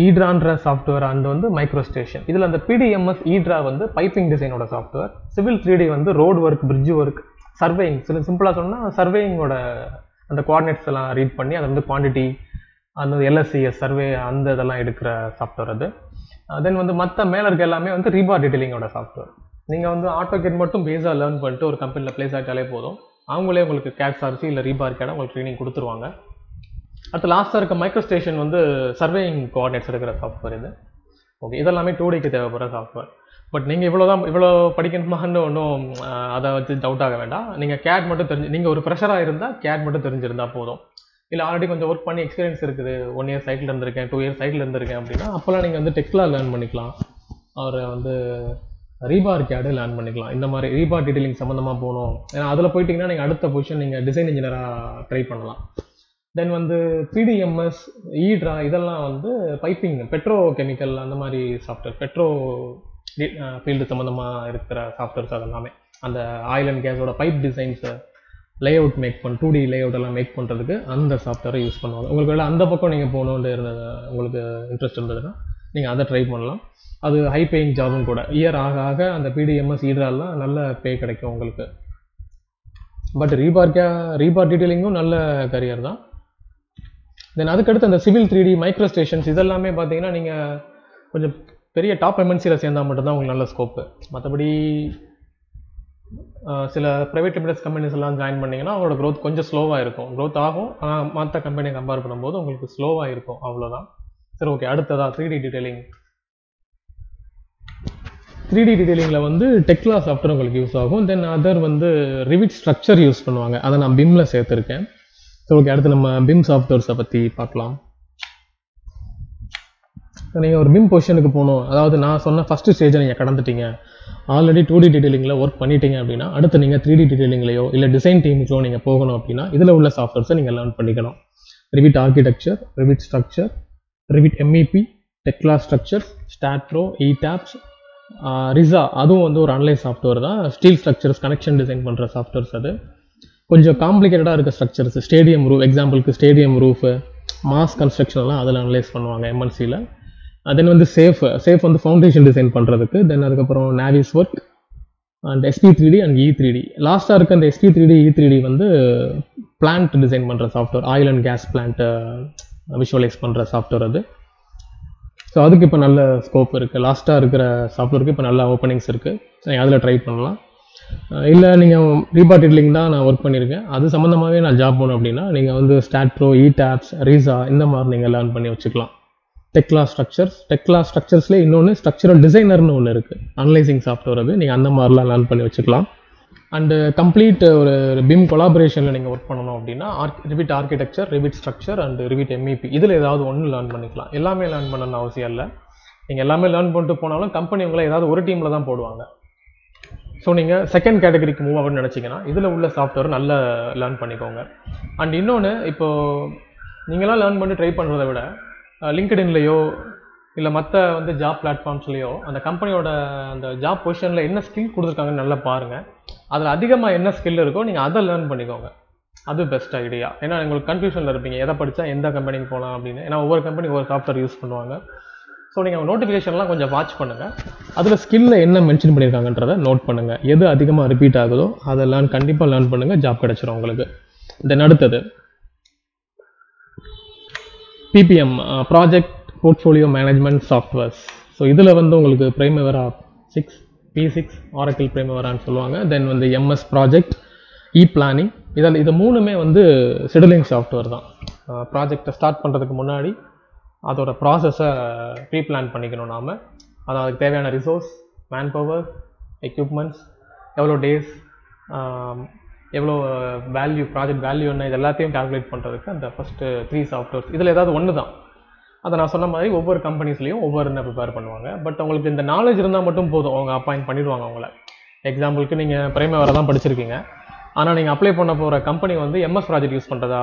ஈட்ரான்ற சாஃப்ட்வேர் அண்ட் வந்து மைக்ரோஸ்டேஷன். இதில் அந்த PDMS ஈட்ரா வந்து பைப்பிங் டிசைனோட சாஃப்ட்வேர். சிவில் 3D வந்து road work, bridge work, surveying. சிம்பிளாக சொன்னால் சர்வேயிங்கோட அந்த கோஆர்டினேட்ஸ் எல்லாம் ரீட் பண்ணி அதை வந்து குவான்டிட்டி அந்த LSCS சர்வே அந்த இதெல்லாம் எடுக்கிற சாஃப்ட்வேர் அது. தென் வந்து மற்ற மேலே இருக்க எல்லாமே வந்து ரீபார் டீடைலிங்கோட சாஃப்ட்வேர். நீங்கள் வந்து AutoCAD மட்டும் பேஸாக லேர்ன் பண்ணிட்டு ஒரு கம்பெனியில் ப்ளேஸ் ஆகிட்டாலே போதும். அவங்களே உங்களுக்கு CAD/RC இல்லை Rebar CAD உங்களுக்கு ட்ரைனிங் கொடுத்துருவாங்க. அடுத்து லாஸ்ட்டாக இருக்க மைக்ரோஸ்டேஷன் வந்து சர்வேயிங் கோஆர்டினேட்ஸ் எடுக்கிற சாஃப்ட்வேர் இது. ஓகே, இதெல்லாமே 2Dக்கு தேவைப்படுற சாஃப்ட்வேர். பட் நீங்கள் இவ்வளோ படிக்கணுமான்னு ஒன்றும் அதை வச்சு டவுட் ஆக வேண்டாம். நீங்கள் CAD மட்டும் நீங்கள் ஒரு ஃப்ரெஷராக இருந்தால் CAD மட்டும் தெரிஞ்சிருந்தால் போதும். இல்லை ஆல்ரெடி கொஞ்சம் ஒர்க் பண்ணி எக்ஸ்பீரியன்ஸ் இருக்குது, 1 இயர் சைட்டில் இருந்திருக்கேன், 2 இயர் சைட்டில் இருந்திருக்கேன் அப்படின்னா அப்போல்லாம் நீங்கள் வந்து Tekla லேர்ன் பண்ணிக்கலாம். அவர் வந்து Rebar CAD லேர்ன் பண்ணிக்கலாம். இந்த மாதிரி Rebar டீடைலிங் சம்மந்தமாக போகணும். ஏன்னா அதில் போயிட்டீங்கன்னா நீங்கள் அடுத்த பொசிஷன் நீங்கள் டிசைன் இன்ஜினியராக ட்ரை பண்ணலாம். தென் வந்து PDMS, ஈட்ரா இதெல்லாம் வந்து பைப்பிங், பெட்ரோ கெமிக்கல் அந்த மாதிரி சாஃப்ட்வேர், பெட்ரோ ஃபீல்டு சம்மந்தமாக இருக்கிற சாஃப்ட்வேர்ஸ் அதெல்லாமே. அந்த ஆயில் அண்ட் கேஸோட பைப் டிசைன்ஸை லேஅவுட் மேக் 2D லேஅவுட் எல்லாம் மேக் பண்ணுறதுக்கு அந்த சாஃப்ட்வேரை யூஸ் பண்ணுவாங்க. உங்களுக்கு வேலை அந்த பக்கம் நீங்கள் போகணுன்னு உங்களுக்கு இன்ட்ரெஸ்ட் இருந்ததுன்னா நீங்கள் அதை ட்ரை பண்ணலாம். அது ஹை பேயிங் ஜாபும் கூட. இயர் ஆக ஆக அந்த PDMS ஈட்ராலாம் நல்ல பே கிடைக்கும் உங்களுக்கு. பட் ரீபார் டீடைலிங்கும் நல்ல கரியர் தான். தென் அதுக்கடுத்து அந்த சிவில் 3D, மைக்ரோஸ்டேஷன்ஸ் இதெல்லாமே பார்த்தீங்கன்னா நீங்கள் கொஞ்சம் பெரிய டாப் MNCயில் சேர்ந்தால் மட்டும்தான் உங்களுக்கு நல்ல ஸ்கோப்பு. மற்றபடி சில ப்ரைவேட் லிமிடெட் கம்பெனிஸ் எல்லாம் ஜாயின் பண்ணிங்கன்னா அவங்களோட க்ரோத் கொஞ்சம் ஸ்லோவாக இருக்கும். க்ரோத் ஆகும், ஆனால் மற்ற கம்பெனியை கம்பேர் பண்ணும்போது உங்களுக்கு ஸ்லோவாக இருக்கும், அவ்வளோதான். சரி, ஓகே. அடுத்ததாக 3D டீடைலிங். 3D டீடைலிங்கில் வந்து Tekla சாஃப்ட்வேர் உங்களுக்கு யூஸ் ஆகும். தென் அதர் வந்து Revit ஸ்ட்ரக்சர் யூஸ் பண்ணுவாங்க. அதை நான் பிம்மில் சேர்த்துருக்கேன். சரி, ஓகே. அடுத்து நம்ம பிம் சாஃப்ட்வேர்ஸை பற்றி பார்க்கலாம். நீங்கள் ஒரு பிம் பொசிஷனுக்கு போகணும், அதாவது நான் சொன்ன ஃபஸ்ட்டு ஸ்டேஜை நீங்கள் கடந்துட்டீங்க, ஆல்ரெடி 2D டீடைலிங்கில் ஒர்க் பண்ணிட்டீங்க அப்படின்னா அடுத்து நீங்கள் 3D டீடைலிங்லையோ இல்லை டிசைன் டீமுக்கோ நீங்கள் போகணும் அப்படின்னா இதில் உள்ள சாஃப்ட்வேர்ஸை நீங்கள் லேர்ன் பண்ணிக்கணும். Revit architecture, Revit structure, Revit MEP, Tekla structures, StatPro, ETABS, Risa அதுவும் வந்து ஒரு அனலைஸ் சாஃப்ட்வேர் தான். ஸ்டீல் ஸ்ட்ரக்சர்ஸ் கனெக்ஷன் டிசைன் பண்ணுற சாஃப்ட்வேர்ஸ். அது கொஞ்சம் காம்ப்ளிகேட்டடாக இருக்க ஸ்ட்ரக்சர்ஸ், ஸ்டேடியம் ரூஃப், எக்ஸாம்பிளுக்கு ஸ்டேடியம் ரூஃபு, மாஸ் கன்ஸ்ட்ரக்ஷன்லாம் அதில் அனலைஸ் பண்ணுவாங்க MNCயில். தென் வந்து சேஃப் வந்து ஃபவுண்டேஷன் டிசைன் பண்ணுறதுக்கு. தென் அதுக்கப்புறம் novice work and SP3D and E3D. லாஸ்ட்டாக இருக்க அந்த SP3D, E3D வந்து பிளான்ட் டிசைன் பண்ணுற software, oil and gas plant visualise பண்ணுற சாஃப்ட்வேர் அது. ஸோ அதுக்கு இப்போ நல்ல ஸ்கோப் இருக்குது. லாஸ்ட்டாக இருக்கிற சாஃப்ட்வேருக்கு இப்போ நல்ல ஓப்பனிங்ஸ் இருக்குது. நீங்கள் அதில் ட்ரை பண்ணலாம். இல்லை நீங்கள் ரீபார்ட் லிங்க் தான் நான் ஒர்க் பண்ணியிருக்கேன், அது சம்மந்தமாகவே நான் ஜாப் போகணும் அப்படின்னா நீங்கள் வந்து ஸ்டாட்ப்ரோ, இடாப்ஸ், ரீசா இந்த மாதிரி நீங்கள் லேர்ன் பண்ணி வச்சுக்கலாம். டெக்லாஸ் ஸ்ட்ரக்சர்ஸ்லேயே இன்னொன்று ஸ்ட்ரக்சரல் டிசைனர்னு ஒன்று இருக்குது, அனலைசிங் சாஃப்ட்வேர். அது நீங்கள் அந்த மாதிரிலாம் லேர்ன் பண்ணி வச்சுக்கலாம். அண்டு கம்ப்ளீட் ஒரு பிம் கொலாபரேஷனில் நீங்கள் ஒர்க் பண்ணணும் அப்படின்னா Revit architecture, Revit structure and Revit MEP இதில் ஏதாவது ஒன்று லேர்ன் பண்ணிக்கலாம். எல்லாமே லேர்ன் பண்ணணும்னு அவசியம் இல்லை. நீங்கள் எல்லாமே லேர்ன் பண்ணிட்டு போனாலும் கம்பெனி உங்களை ஏதாவது ஒரு டீமில் தான் போடுவாங்க. ஸோ நீங்கள் செகண்ட் கேட்டகரிக்கு மூவ் ஆகணும்னு நினச்சிங்கன்னா இதில் உள்ள சாஃப்ட்வேர் நல்லா லேர்ன் பண்ணிக்கோங்க. அண்ட் இன்னொன்று, இப்போது நீங்களாம் லேர்ன் பண்ணி ட்ரை பண்ணுறதை விட லிங்க்டின்லையோ இல்லை மற்ற வந்து ஜாப் பிளாட்ஃபார்ம்ஸ்லையோ அந்த கம்பெனியோட அந்த ஜாப் பொசிஷனில் என்ன ஸ்கில் கொடுத்துருக்காங்கன்னு நல்லா பாருங்கள். அதில் அதிகமாக என்ன ஸ்கில் இருக்கோ நீங்கள் அதை லேர்ன் பண்ணிக்கோங்க. அது பெஸ்ட் ஐடியா. ஏன்னா உங்களுக்கு கன்ஃபியூஷனில் இருப்பீங்க, எதை படித்தா எந்த கம்பெனிக்கு போகலாம் அப்படின்னு. ஏன்னா ஒவ்வொரு கம்பெனி ஒவ்வொரு சாஃப்ட்வேர் யூஸ் பண்ணுவாங்க. ஸோ நீங்கள் நோட்டிஃபிகேஷன்லாம் கொஞ்சம் வாட்ச் பண்ணுங்கள். அதில் ஸ்கில்ல என்ன மென்ஷன் பண்ணியிருக்காங்கன்றதை நோட் பண்ணுங்கள். எது அதிகமாக ரிப்பீட் ஆகுதோ அதெல்லாம் கண்டிப்பாக லேர்ன் பண்ணுங்கள், ஜாப் கிடைச்சிரும் உங்களுக்கு. தென் அடுத்தது PPM, project portfolio management softwares. So இதில் வந்து உங்களுக்கு பிரைமவேரா 6, P6, ஆரக்கிள் பிரைமவேரான்னு சொல்லுவாங்க. தென் வந்து MS ப்ராஜெக்ட், பிளானிங். இது மூணுமே வந்து ஷெடியூலிங் சாஃப்ட்வேர் தான். ப்ராஜெக்டை ஸ்டார்ட் பண்ணுறதுக்கு முன்னாடி அதோட ப்ராசஸை ப்ரீ பிளான் பண்ணிக்கணும் நாம். அதுக்கு தேவையான ரிசோர்ஸ், மேன் பவர், எக்யூப்மெண்ட்ஸ், எவ்வளோ டேஸ், எவ்வளோ வேல்யூ, ப்ராஜெக்ட் வேல்யூ என்ன, இது எல்லாத்தையும் கால்குலேட் பண்ணுறதுக்கு அந்த ஃபஸ்ட்டு 3 சாஃப்ட்வேர்ஸ். இதில் ஏதாவது ஒன்று தான். அதை நான் சொன்ன மாதிரி ஒவ்வொரு கம்பெனிஸ்லையும் ஒவ்வொரு ப்ரிப்பேர் பண்ணுவாங்க. பட் உங்களுக்கு இந்த நாலேஜ் இருந்தால் மட்டும் போதும், அவங்க அப்பாயிண்ட் பண்ணிடுவாங்க உங்களை. எக்ஸாம்பிளுக்கு நீங்கள் பிரைமவேரா தான் படிச்சிருக்கீங்க, ஆனால் நீங்கள் அப்ளை பண்ண போகிற கம்பெனி வந்து MS ப்ராஜெக்ட் யூஸ் பண்ணுறதா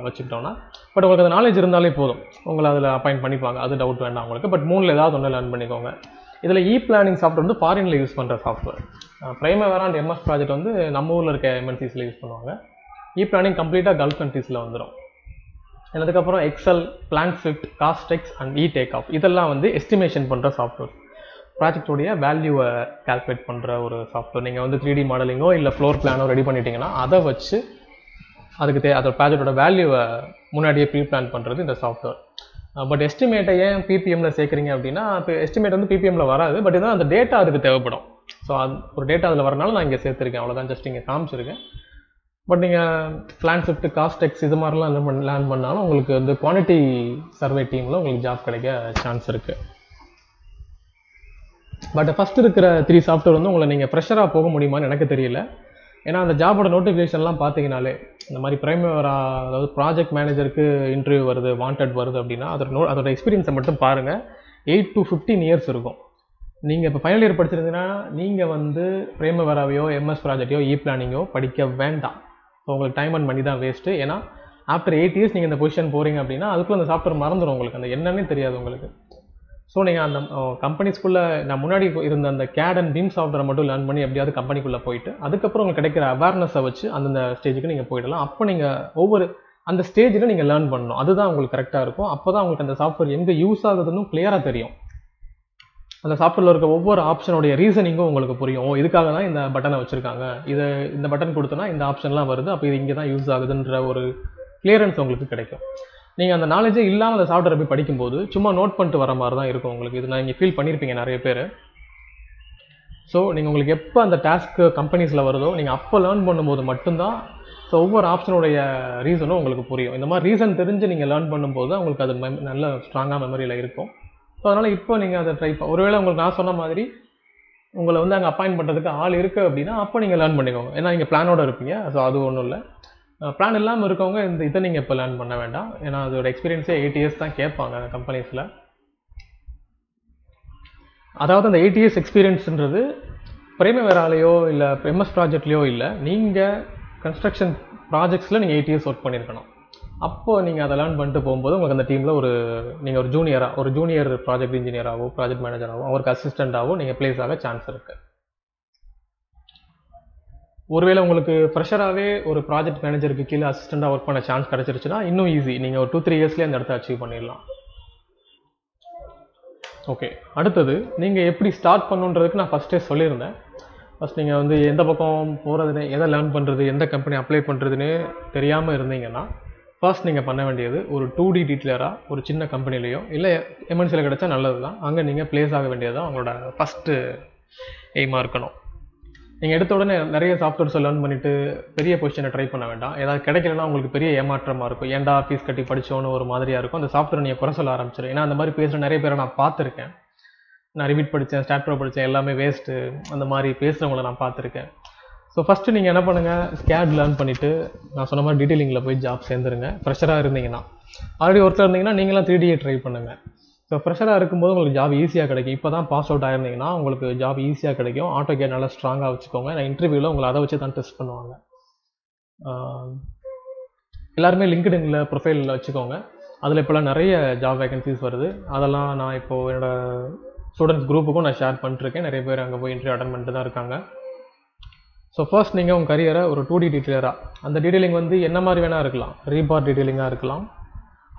வச்சுக்கிட்டோன்னா, பட் உங்களுக்கு அந்த நாலேஜ் இருந்தாலே போதும், உங்களை அதில் அப்பாயிண்ட் பண்ணிப்பாங்க. அது டவுட் வேண்டாம் உங்களுக்கு. பட் 3ல் ஏதாவது ஒன்று லேர்ன் பண்ணிக்கோங்க. இதில் பிளானிங் சாஃப்ட்வேர் வந்து ஃபாரினில் யூஸ் பண்ணுற சாஃப்ட்வேர். பிரைமவேரா அண்ட் MS ப்ராஜெக்ட் வந்து நம்ம ஊரில் இருக்க MNCஸில் யூஸ் பண்ணுவாங்க. பிளானிங் கம்ப்ளீட்டாக கல்ஃப் கண்ட்ரீஸில் வந்துடும். அதுக்கப்புறம் எக்ஸல், பிளான்ஸ்விஃப்ட், காஸ்டெக்ஸ் அண்ட் டேக் ஆஃப் இதெல்லாம் வந்து எஸ்டிமேஷன் பண்ணுற சாஃப்ட்வேர். ப்ராஜெக்டோடைய வேல்யூவை கால்குலேட் பண்ணுற ஒரு சாஃப்ட்வேர். நீங்கள் வந்து 3D மாடலிங்கோ இல்லை ஃப்ளோர் பிளானோ ரெடி பண்ணிட்டீங்கன்னா அதை வச்சு அதுக்கு அதோட ப்ராஜெக்டோட வேல்யூவை முன்னாடியே ப்ரீ பிளான் பண்ணுறது இந்த சாஃப்ட்வேர். பட் எஸ்டிமேட்டை ஏன் PPMல சேர்க்குறீங்க அப்படின்னா, இப்போ எஸ்டிமேட் வந்து PPMல வராது, பட் இதான் அந்த டேட்டா அதுக்கு தேவைப்படும். ஸோ அது ஒரு டேட்டா அதில் வரனால நான் இங்கே சேர்த்துருக்கேன், அவ்வளோதான். ஜஸ்ட் இங்கே காமிச்சிருக்கேன். பட் நீங்கள் பிளான்ஸ்விஃப்ட், காஸ்டெக்ஸ் இது மாதிரிலாம் லேர்ன் பண்ணாலும் உங்களுக்கு வந்து குவான்டிட்டி சர்வே டீமில் உங்களுக்கு ஜாப் கிடைக்க சான்ஸ் இருக்குது. பட் ஃபஸ்ட் இருக்கிற 3 சாஃப்ட்வேர் வந்து உங்களை நீங்கள் ஃப்ரெஷராக போக முடியுமான்னு எனக்கு தெரியல. ஏன்னா அந்த ஜாபோட நோட்டிஃபிகேஷன்லாம் பார்த்தீங்கனாலே இந்த மாதிரி பிரைமவேரா, அதாவது ப்ராஜெக்ட் மேனேஜருக்கு இன்டர்வியூ வருது, வாண்டட் வருது அப்படின்னா அதோட எக்ஸ்பீரியன்ஸை மட்டும் பாருங்கள். 8 to 15 இயர்ஸ் இருக்கும். நீங்கள் இப்போ ஃபைனல் இயர் படிச்சிருந்தீங்கன்னா நீங்கள் வந்து பிரைமவேராவையோ MS ப்ராஜெக்டையோ பிளானிங்கோ படிக்க வேண்டாம். ஸோ உங்களுக்கு டைம் அண்ட் மணி தான் வேஸ்ட்டு. ஏன்னா ஆஃப்டர் 8 இயர்ஸ் நீங்கள் இந்த பொசிஷன் போகிறீங்க அப்படின்னா அதுக்குள்ளே அந்த சாஃப்ட்வேர் மறந்துடும் உங்களுக்கு, அந்த என்னன்னே தெரியாது உங்களுக்கு. ஸோ நீங்கள் அந்த கம்பெனிஸ்குள்ளே நான் முன்னாடி இருந்த அந்த CAD அண்ட் BIM சாஃப்ட்வேரை மட்டும் லேர்ன் பண்ணி எப்படியாவது கம்பெனிக்குள்ளே போயிட்டு அதுக்கப்புறம் உங்களுக்கு கிடைக்கிற அவேர்னஸை வச்சு அந்தந்த ஸ்டேஜுக்கு நீங்கள் போயிடலாம். அப்போ நீங்கள் ஒவ்வொரு அந்த ஸ்டேஜில் நீங்கள் லேர்ன் பண்ணணும். அதுதான் உங்களுக்கு கரெக்டாக இருக்கும். அப்போ தான் உங்களுக்கு அந்த சாஃப்ட்வேர் எங்கே யூஸ் ஆகுதுன்னு கிளியராக தெரியும். அந்த சாஃப்ட்வேரில் இருக்க ஒவ்வொரு ஆப்ஷனுடைய ரீசனிங்கும் உங்களுக்கு புரியும். இதுக்காக தான் இந்த பட்டனை வச்சுருக்காங்க, இந்த பட்டன் கொடுத்தனா இந்த ஆப்ஷன்லாம் வருது, அப்போ இது இங்கே தான் யூஸ் ஆகுதுன்ற ஒரு கிளியரன்ஸ் உங்களுக்கு கிடைக்கும். நீங்கள் அந்த நாலேஜே இல்லாமல் அந்த சாஃப்ட்வேரை போய் படிக்கும்போது சும்மா நோட் பண்ணிட்டு வர மாதிரி தான் இருக்கும் உங்களுக்கு. இது நான் இங்கே ஃபீல் பண்ணியிருப்பீங்க நிறைய பேர். ஸோ நீங்கள் உங்களுக்கு எப்போ அந்த டாஸ்க்கு கம்பெனிஸில் வருதோ நீங்கள் அப்போ லேர்ன் பண்ணும்போது மட்டும்தான் ஸோ ஒவ்வொரு ஆப்ஷனுடைய ரீசனும் உங்களுக்கு புரியும். இந்த மாதிரி ரீசன் தெரிஞ்சு நீங்கள் லேர்ன் பண்ணும்போது தான் உங்களுக்கு அது நல்ல ஸ்ட்ராங்காக மெமரியில் இருக்கும். ஸோ அதனால் இப்போ நீங்கள் அதை ட்ரை ஒருவேளை உங்களுக்கு நான் சொன்ன மாதிரி உங்களை வந்து அங்கே அப்பாயிண்ட் பண்ணுறதுக்கு ஆள் இருக்குது அப்படின்னா அப்போ நீங்கள் லேர்ன் பண்ணிக்கோங்க. ஏன்னா நீங்கள் பிளானோட இருப்பீங்க. ஸோ அது ஒன்றும் இல்லை. பிளான் இல்லாமல் இருக்கவங்க இதை நீங்கள் இப்போ லேர்ன் பண்ண வேண்டாம். ஏன்னா அதோட எக்ஸ்பீரியன்ஸே 8 இயர்ஸ் தான் கேட்பாங்க அந்த கம்பெனிஸில். அதாவது அந்த 8 இயர்ஸ் எக்ஸ்பீரியன்ஸுன்றது பிரைமவேராலையோ இல்லை MS ப்ராஜெக்ட்லையோ இல்லை, நீங்கள் கன்ஸ்ட்ரக்ஷன் ப்ராஜெக்ட்ஸில் நீங்கள் 8 இயர்ஸ் ஒர்க் பண்ணியிருக்கணும். அப்போது நீங்கள் அதை லேர்ன் பண்ணிட்டு போகும்போது உங்களுக்கு அந்த டீமில் நீங்கள் ஒரு ஜூனியர் ப்ராஜெக்ட் இன்ஜினியராகவோ ப்ராஜெக்ட் மேனேஜராகவோ அவருக்கு அசிஸ்டண்ட்டாகவோ நீங்கள் பிளேஸ் ஆக சான்ஸ் இருக்குது. ஒருவேளை உங்களுக்கு ஃப்ரெஷராகவே ஒரு ப்ராஜெக்ட் மேனேஜருக்கு கீழே அசிஸ்டண்ட்டாக ஒர்க் பண்ண சான்ஸ் கிடச்சிருச்சுன்னா இன்னும் ஈஸி. நீங்கள் ஒரு 2-3 இயர்ஸ்லேயே அந்த இடத்த அச்சீவ் பண்ணிடலாம். ஓகே, அடுத்தது நீங்கள் எப்படி ஸ்டார்ட் பண்ணுன்றதுக்கு நான் ஃபஸ்ட்டே சொல்லியிருந்தேன். ஃபஸ்ட் நீங்கள் வந்து எந்த பக்கம் போகிறதுன்னு, எதை லேர்ன் பண்ணுறது, எந்த கம்பெனி அப்ளை பண்ணுறதுன்னு தெரியாமல் இருந்தீங்கன்னா ஃபர்ஸ்ட் நீங்கள் பண்ண வேண்டியது ஒரு 2D டீட்டெயிலராக ஒரு சின்ன கம்பெனிலையோ இல்லை எம்என்சியில் கிடைச்சா நல்லது தான், அங்கே நீங்கள் பிளேஸ் ஆக வேண்டியது தான் அவங்களோட ஃபஸ்ட்டு எய்மாக இருக்கணும். நீங்கள் எடுத்த உடனே நிறைய சாஃப்ட்வேர்ஸை லேர்ன் பண்ணிவிட்டு பெரிய பொசிஷனை ட்ரை பண்ண வேண்டாம். ஏதாவது கிடைக்கலன்னா உங்களுக்கு பெரிய ஏமாற்றமாக இருக்கும். ஏன்டா ஃபீஸ் கட்டி படித்தோன்னு ஒரு மாதிரியாக இருக்கும். அந்த சாஃப்ட்வேர் நீங்கள் குறை சொல்ல ஆரம்பிச்சிடும். ஏன்னா அந்த மாதிரி பேசுகிற நிறைய பேரை நான் பார்த்துருக்கேன். நான் ரிவிட் படித்தேன், ஸ்டாட் ப்ரோ படித்தேன், எல்லாமே வேஸ்ட்டு, அந்த மாதிரி பேசுகிறவங்கள நான் பார்த்துருக்கேன். ஸோ ஃபஸ்ட்டு நீங்கள் என்ன பண்ணுங்கள், ஸ்கேட் லேர்ன் பண்ணிவிட்டு நான் சொன்ன மாதிரி டீட்டெயிலிங்கில் போய் ஜாப் சேர்ந்துருங்க. ஃப்ரெஷராக இருந்தீங்கன்னா, ஆல்ரெடி ஒர்க்கில் இருந்தீங்கன்னா நீங்களாம் 3D ட்ரை பண்ணுங்கள். ஸோ ஃப்ரெஷராக இருக்கும்போது உங்களுக்கு ஜாப் ஈஸியாக கிடைக்கும். இப்போ தான் பாஸ் அவுட் ஆயிருந்தீங்கன்னா உங்களுக்கு ஜாப் ஈஸியாக கிடைக்கும். AutoCAD நல்லா ஸ்ட்ராங்காக வச்சுக்கோங்க. நான் இன்டர்வியூவில் உங்களை அதை வச்சு தான் டெஸ்ட் பண்ணுவாங்க. எல்லாருமே லிங்க்டின்ல ப்ரொஃபைலில் வச்சுக்கோங்க. அதில் இப்போலாம் நிறைய ஜாப் வேகன்சிஸ் வருது. அதெல்லாம் நான் இப்போது என்னோடய ஸ்டூடெண்ட்ஸ் குரூப்புக்கும் நான் ஷேர் பண்ணிட்டுருக்கேன். நிறைய பேர் அங்கே போய் இன்டர்வியூ அட்டன் பண்ணிட்டு தான் இருக்காங்க. ஸோ ஃபர்ஸ்ட் நீங்கள் உங்கள் கரியரை ஒரு 2D டீட்டெயிலராக, அந்த டீட்டெயிலிங் வந்து என்ன மாதிரி வேணால் இருக்கலாம். ரீபார் டீட்டெயிலிங்காக இருக்கலாம்,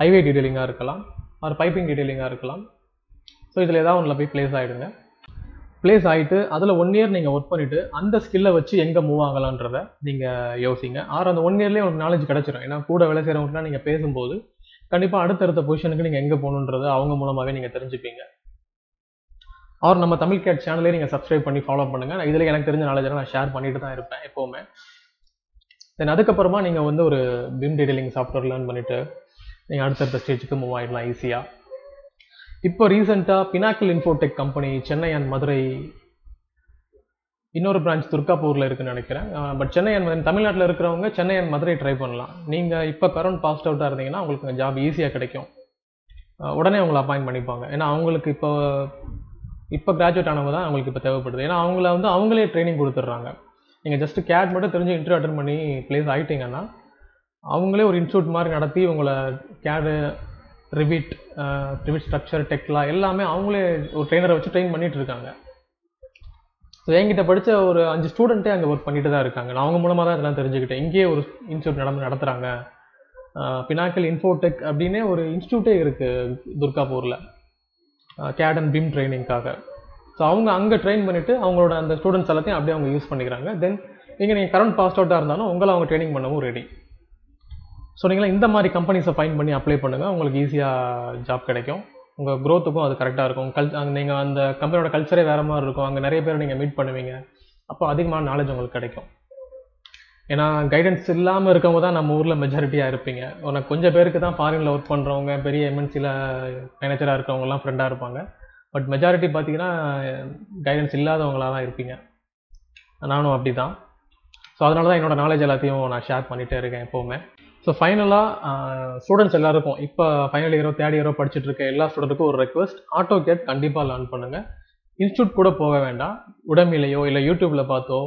ஹைவே டீட்டெயிலிங்காக இருக்கலாம், ஒரு பைப்பிங் டீட்டெயிலிங்காக இருக்கலாம். ஸோ இதில் ஏதாவது ஒன்றில் போய் பிளேஸ் ஆகிடுங்க. பிளேஸ் ஆகிட்டு அதில் 1 இயர் நீங்கள் ஒர்க் பண்ணிவிட்டு அந்த ஸ்கில்லை வச்சு எங்கே மூவ் ஆகலான்றதை நீங்கள் யோசிங்க. அந்த 1 இயர்லேயே உங்களுக்கு நாலேஜ் கிடச்சிடும். ஏன்னா கூட வேலை செய்கிறவங்கலாம் நீங்கள் பேசும்போது கண்டிப்பாக அடுத்தடுத்த பொசிஷனுக்கு நீங்கள் எங்கே போகணுன்றதை அவங்க மூலமாகவே நீங்கள் தெரிஞ்சுப்பீங்க. நம்ம தமிழ் கேட் சேனலே நீங்கள் சப்ஸ்கிரைப் பண்ணி ஃபாலோ பண்ணுங்கள். இதில் எனக்கு தெரிஞ்ச நாலேஜெல்லாம் நான் ஷேர் பண்ணிட்டு தான் இருப்பேன் எப்போவுமே. தென் அதுக்கப்புறமா நீங்கள் வந்து ஒரு பிம் டீட்டெயிலிங் சாஃப்ட்வேர் லேர்ன் பண்ணிவிட்டு நீங்கள் அடுத்தடுத்த ஸ்டேஜுக்கு மூவ் ஆகிடலாம் ஈஸியாக. இப்போ ரீசெண்டாக pinnacle Infotech company Chennai and Madurai, இன்னொரு பிரான்ச் துர்காப்பூரில் இருக்குன்னு நினைக்கிறேன். பட் சென்னை அண்ட் தமிழ்நாட்டில் இருக்கிறவங்க சென்னை அண்ட் மதுரை ட்ரை பண்ணலாம். நீங்கள் இப்போ கரண்ட் பாஸ்ட் அவுட்டாக இருந்தீங்கன்னா உங்களுக்கு ஜாப் ஈஸியாக கிடைக்கும். உடனே அவங்களை அப்பாயிண்ட் பண்ணிப்பாங்க. ஏன்னா அவங்களுக்கு இப்போ கிராஜுவேட் ஆனவங்க தான் அவங்களுக்கு இப்போ தேவைப்படுது. ஏன்னா அவங்களே ட்ரைனிங் கொடுத்துட்றாங்க. நீங்கள் ஜஸ்ட் கேட் மட்டும் தெரிஞ்சு இன்டர்வியூ அட்டன் பண்ணி பிளேஸ் ஆகிட்டீங்கன்னா அவங்களே ஒரு இன்ஸ்டியூட் மாதிரி நடத்தி உங்களை கேடு, ரிவிட் ஸ்ட்ரக்சர், டெக்லா எல்லாமே அவங்களே ஒரு ட்ரெயினரை வச்சு ட்ரெயின் பண்ணிட்டு இருக்காங்க. ஸோ என்கிட்ட படித்த ஒரு 5 ஸ்டூடெண்ட்டே அங்கே ஒர்க் பண்ணிட்டு தான் இருக்காங்க. நான் அவங்க மூலமாக தான் இதெல்லாம் தெரிஞ்சுக்கிட்டேன். இங்கேயே ஒரு இன்ஸ்டியூட் நடத்துகிறாங்க. பினாக்கிள் இன்ஃபோடெக் அப்படின்னே ஒரு இன்ஸ்டியூட்டே இருக்குது துர்காப்பூரில், கேட் அண்ட் பிம் ட்ரைனிங்காக. ஸோ அவங்க அங்கே ட்ரெயின் பண்ணிவிட்டு அவங்களோட அந்த ஸ்டூடெண்ட்ஸ் எல்லாத்தையும் அப்படியே அவங்க யூஸ் பண்ணிக்கிறாங்க. தென் நீங்கள் கரண்ட் பாஸ்ட் அவுட்டாக இருந்தாலும் உங்களை அவங்க ட்ரைனிங் பண்ணவும் ரெடி. ஸோ நீங்களாம் இந்த மாதிரி கம்பெனிஸை ஃபைண்ட் பண்ணி அப்ளை பண்ணுங்கள். உங்களுக்கு ஈஸியாக ஜாப் கிடைக்கும். உங்கள் க்ரோத்துக்கும் அது கரெக்டாக இருக்கும். நீங்கள் அந்த கம்பெனியோட கல்ச்சரே வேறு மாதிரி இருக்கும். அங்கே நிறைய பேர் நீங்கள் மீட் பண்ணுவீங்க. அப்போ அதிகமான நாலேஜ் உங்களுக்கு கிடைக்கும். ஏன்னா கைடன்ஸ் இல்லாமல் இருக்கவங்க தான் நம்ம ஊரில் மெஜாரிட்டியாக இருப்பீங்க. உனக்கு கொஞ்சம் பேருக்கு தான் ஃபாரினில் ஒர்க் பண்ணுறவங்க, பெரிய எம்என்சியில் மேனேஜராக இருக்கவங்கலாம் ஃப்ரெண்டாக இருப்பாங்க. பட் மெஜாரிட்டி பார்த்தீங்கன்னா கைடன்ஸ் இல்லாதவங்களாக தான் இருப்பீங்க. நானும் அப்படி தான். ஸோ அதனால தான் என்னோடய நாலேஜ் எல்லாத்தையும் நான் ஷேர் பண்ணிகிட்டே இருக்கேன் எப்போவுமே. ஸோ ஃபைனலாக ஸ்டூடெண்ட்ஸ் எல்லாருக்கும், இப்போ ஃபைனல் இயரோ தேர்ட் இயரோ படிச்சுட்டு இருக்க எல்லா ஸ்டூடெண்ட்டுக்கும் ஒரு ரெக்வஸ்ட், AutoCAD கண்டிப்பாக லேர்ன் பண்ணுங்கள். இன்ஸ்டியூட் கூட போக வேண்டாம். உடம்பிலையோ இல்லை யூடியூப்பில் பார்த்தோ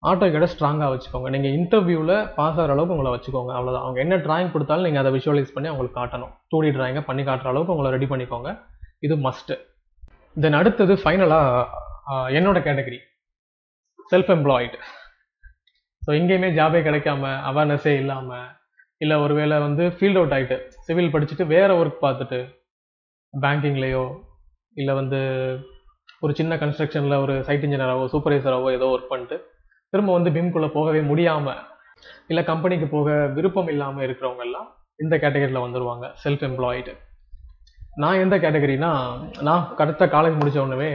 AutoCAD ஸ்ட்ராங்காக வச்சுக்கோங்க. நீங்கள் இன்டர்வியூவில் பாஸ் ஆகிற அளவுக்கு உங்களை வச்சுக்கோங்க. அவ்வளோதான். அவங்க என்ன ட்ராயிங் கொடுத்தாலும் நீங்கள் அதை விஷுவலைஸ் பண்ணி அவங்களுக்கு காட்டணும். 2D ட்ராயிங்கை பண்ணி காட்டுற அளவுக்கு உங்களை ரெடி பண்ணிக்கோங்க. இது மஸ்ட்டு. தென் அடுத்தது ஃபைனலாக என்னோட கேட்டகரி செல்ஃப் எம்ப்ளாய்டு. ஸோ எங்கேயுமே ஜாபே கிடைக்காம, அவேர்னஸே இல்லாமல், இல்லை ஒரு வேளை வந்து ஃபீல்ட் அவுட் ஆகிட்டு சிவில் படிச்சுட்டு வேறு ஒர்க் பார்த்துட்டு பேங்கிங்லேயோ இல்லை வந்து ஒரு சின்ன கன்ஸ்ட்ரக்ஷனில் ஒரு சைட் இன்ஜினியராகவோ சூப்பர்வைசராகவோ ஏதோ ஒர்க் பண்ணிட்டு திரும்ப வந்து பிம்குள்ளே போகவே முடியாமல், இல்லை கம்பெனிக்கு போக விருப்பம் இல்லாமல் இருக்கிறவங்க எல்லாம் இந்த கேட்டகரியில் வந்துடுவாங்க, செல்ஃப் எம்ப்ளாய்டு. நான் எந்த கேட்டகரினா, நான் கரெக்டாக காலேஜ் முடித்த உடனே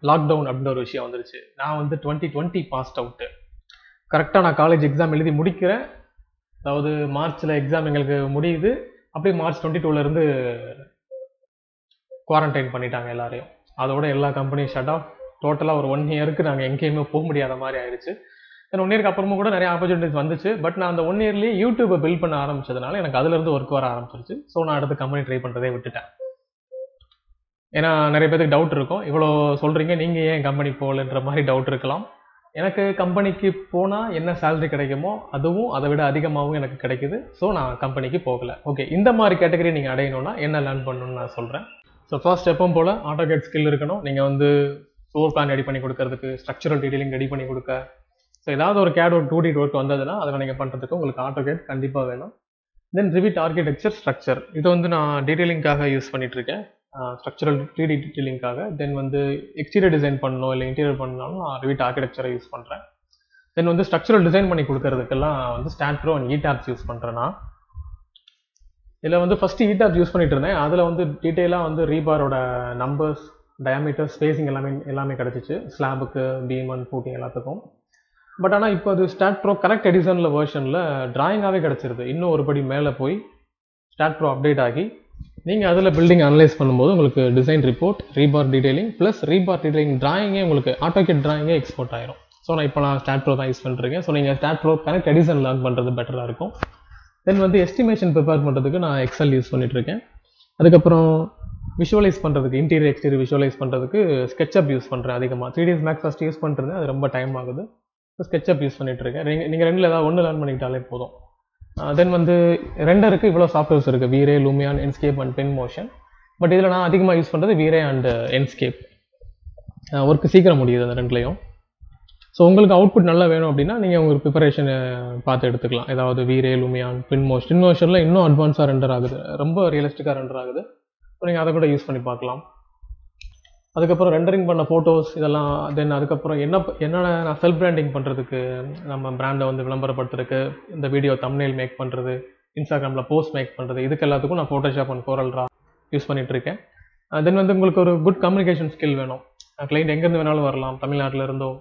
லாக்டவுன் அப்படின்ற ஒரு விஷயம் வந்துருச்சு. நான் வந்து 2020 பாஸ்ட் அவுட்டு. கரெக்டாக நான் காலேஜ் எக்ஸாம் எழுதி முடிக்கிறேன். அதாவது மார்ச்சில் எக்ஸாம் எங்களுக்கு முடியுது. அப்படியே March 22 குவாரண்டைன் பண்ணிட்டாங்க எல்லாரையும். அதோட எல்லா கம்பெனியும் ஷட் ஆஃப். டோட்டலாக ஒரு 1 இயருக்கு நாங்கள் எங்கேயுமே போக முடியாத மாதிரி ஆயிடுச்சு. 1 இயருக்கு அப்புறமும் கூட நிறைய ஆப்பர்ச்சுனிட்டிஸ் வந்துச்சு. பட் நான் அந்த 1 இயர்லேயே யூடியூப்பை பில்ட் பண்ண ஆரம்பிச்சதுனால எனக்கு அதுலேருந்து ஒர்க் வர ஆரம்பிச்சிருச்சு. ஸோ நான் அடுத்த கம்பெனி ட்ரை பண்ணுறதே விட்டுட்டேன். ஏன்னா நிறைய பேருக்கு டவுட் இருக்கும், இவ்வளோ சொல்கிறீங்க நீங்கள் ஏன் கம்பெனி போகலன்ற மாதிரி டவுட் இருக்கலாம். எனக்கு கம்பெனிக்கு போனால் என்ன சேலரி கிடைக்குமோ அதுவும் அதை விட அதிகமாகவும் எனக்கு கிடைக்குது. ஸோ நான் கம்பெனிக்கு போகலை. ஓகே, இந்த மாதிரி கேட்டகரி நீங்கள் அடையணும்னா என்ன லேர்ன் பண்ணணும்னு நான் சொல்கிறேன். ஸோ ஃபர்ஸ்ட் எப்பவும் போல் AutoCAD ஸ்கில் இருக்கணும். நீங்கள் வந்து ஃப்ளோர் பிளான் ரெடி பண்ணி கொடுக்கறதுக்கு, ஸ்ட்ரக்சரல் டீட்டெயிலிங் ரெடி பண்ணி கொடுக்க, ஸோ ஏதாவது ஒரு CAD ஒரு 2D ஒர்க் வந்ததுன்னா அதில் நீங்கள் பண்ணுறதுக்கு உங்களுக்கு AutoCAD கண்டிப்பாக வேணும். தென் ரிவிட் ஆர்கிடெக்சர் ஸ்ட்ரக்சர், இது வந்து நான் டீட்டெயிலிங்காக யூஸ் பண்ணிகிட்ருக்கேன், ஸ்ட்ரக்சரல் 3D டீட்டெயிலிங்காக. தென் வந்து எக்ஸ்டீரியர் டிசைன் பண்ணணும் இல்லை இன்டீரியர் பண்ணாலும் நான் ரிவிட் ஆர்கிடெக்சரை யூஸ் பண்ணுறேன். தென் வந்து ஸ்ட்ரக்சரல் டிசைன் பண்ணி கொடுக்கறதுக்கெல்லாம் வந்து ஸ்டாட் ப்ரோ அண்ட் ஈடாப்ஸ் யூஸ் பண்ணுறேன் நான். இதில் வந்து ஃபஸ்ட்டு ஈடாப் யூஸ் பண்ணிட்டு இருந்தேன். அதில் வந்து டீட்டெயிலாக வந்து ரீபாரோட நம்பர்ஸ், டயாமீட்டர், ஸ்பேசிங் எல்லாமே கிடச்சிச்சு ஸ்லாபுக்கு, பீம் அண்ட் ஃபூட்டிங் எல்லாத்துக்கும். பட் ஆனால் இப்போ அது ஸ்டாட் ப்ரோ கரெக்ட் எடிசனில் வெர்ஷனில் டிராயிங்காகவே கிடச்சிருது. இன்னும் ஒரு படி மேலே போய் ஸ்டாட் ப்ரோ அப்டேட் ஆகி நீங்கள் அதில் பில்டிங் அனலைஸ் பண்ணும்போது உங்களுக்கு design report, rebar detailing plus rebar detailing டிராயிங்கே உங்களுக்கு ஆட்டோகேட் டிராயிங்கே எக்ஸ்போர்ட் ஆயிரும். ஸோ நான் இப்போ ஸ்டாட் ப்ரோ தான் யூஸ் பண்ணிருக்கேன். ஸோ நீங்கள் STAAD Pro correct edition learn பண்ணுறது பெட்டராக இருக்கும். தென் வந்து எஸ்டிமேஷன் ப்ரிப்பேர் பண்ணுறதுக்கு நான் எக்ஸல் யூஸ் பண்ணிட்டுருக்கேன். அதுக்கப்புறம் விஷுவலைஸ் பண்ணுறதுக்கு, இன்டீரியர் எக்ஸ்டீரியர் விஷுவலைஸ் பண்ணுறதுக்கு ஸ்கெட்சப் யூஸ் பண்ணுறேன் அதிகமாக. 3ds Max ஃபஸ்ட் யூஸ் பண்ணிருந்தேன், அது ரொம்ப டைம் ஆகுது. ஸோ ஸ்கெட்சப் யூஸ் பண்ணிட்டுருக்கேன். நீங்கள் ரெண்டில் ஏதாவது ஒன்று லேர்ன் பண்ணிக்கிட்டாலே போதும். தென் வந்து ரெண்டருக்கு இவ்வளோ சாஃப்ட்வேர்ஸ் இருக்குது, V-Ray, Lumion, Enscape and Twinmotion. But இதில் நான் அதிகமாக யூஸ் பண்ணுறது V-Ray அண்ட் Enscape. ஒர்க்கு சீக்கிரம் முடியுது அந்த ரெண்டுலேயும். ஸோ உங்களுக்கு அவுட்புட் நல்லா வேணும் அப்படின்னா நீங்கள் உங்களுக்கு ப்ரிப்பரேஷனை பார்த்து எடுத்துக்கலாம். ஏதாவது V-Ray, Lumion, Twinmotionல இன்னும் அட்வான்ஸாக ரெண்டர் ஆகுது, ரொம்ப ரியலிஸ்டிக்காக ரெண்டர் ஆகுது. ஸோ நீங்கள் அதை கூட யூஸ் பண்ணி பார்க்கலாம். அதுக்கப்புறம் ரெண்டரிங் பண்ண ஃபோட்டோஸ் இதெல்லாம். தென் அதுக்கப்புறம் என்னென்ன நான் செல்ஃப் பிராண்டிங் பண்ணுறதுக்கு, நம்ம பிராண்டை வந்து விளம்பரப்படுத்துறதுக்கு, இந்த வீடியோ தம்ப்நெயில் மேக் பண்ணுறது, இன்ஸ்டாகிராமில் போஸ்ட் மேக் பண்ணுறது, இதுக்கு எல்லாத்துக்கும் நான் ஃபோட்டோஷாப் அண்ட் CorelDRAW யூஸ் பண்ணிகிட்டு இருக்கேன். தென் வந்து உங்களுக்கு ஒரு குட் கம்யூனிகேஷன் ஸ்கில் வேணும். கிளைண்ட் எங்கேருந்து வேணாலும் வரலாம், தமிழ்நாட்டில் இருந்தோ,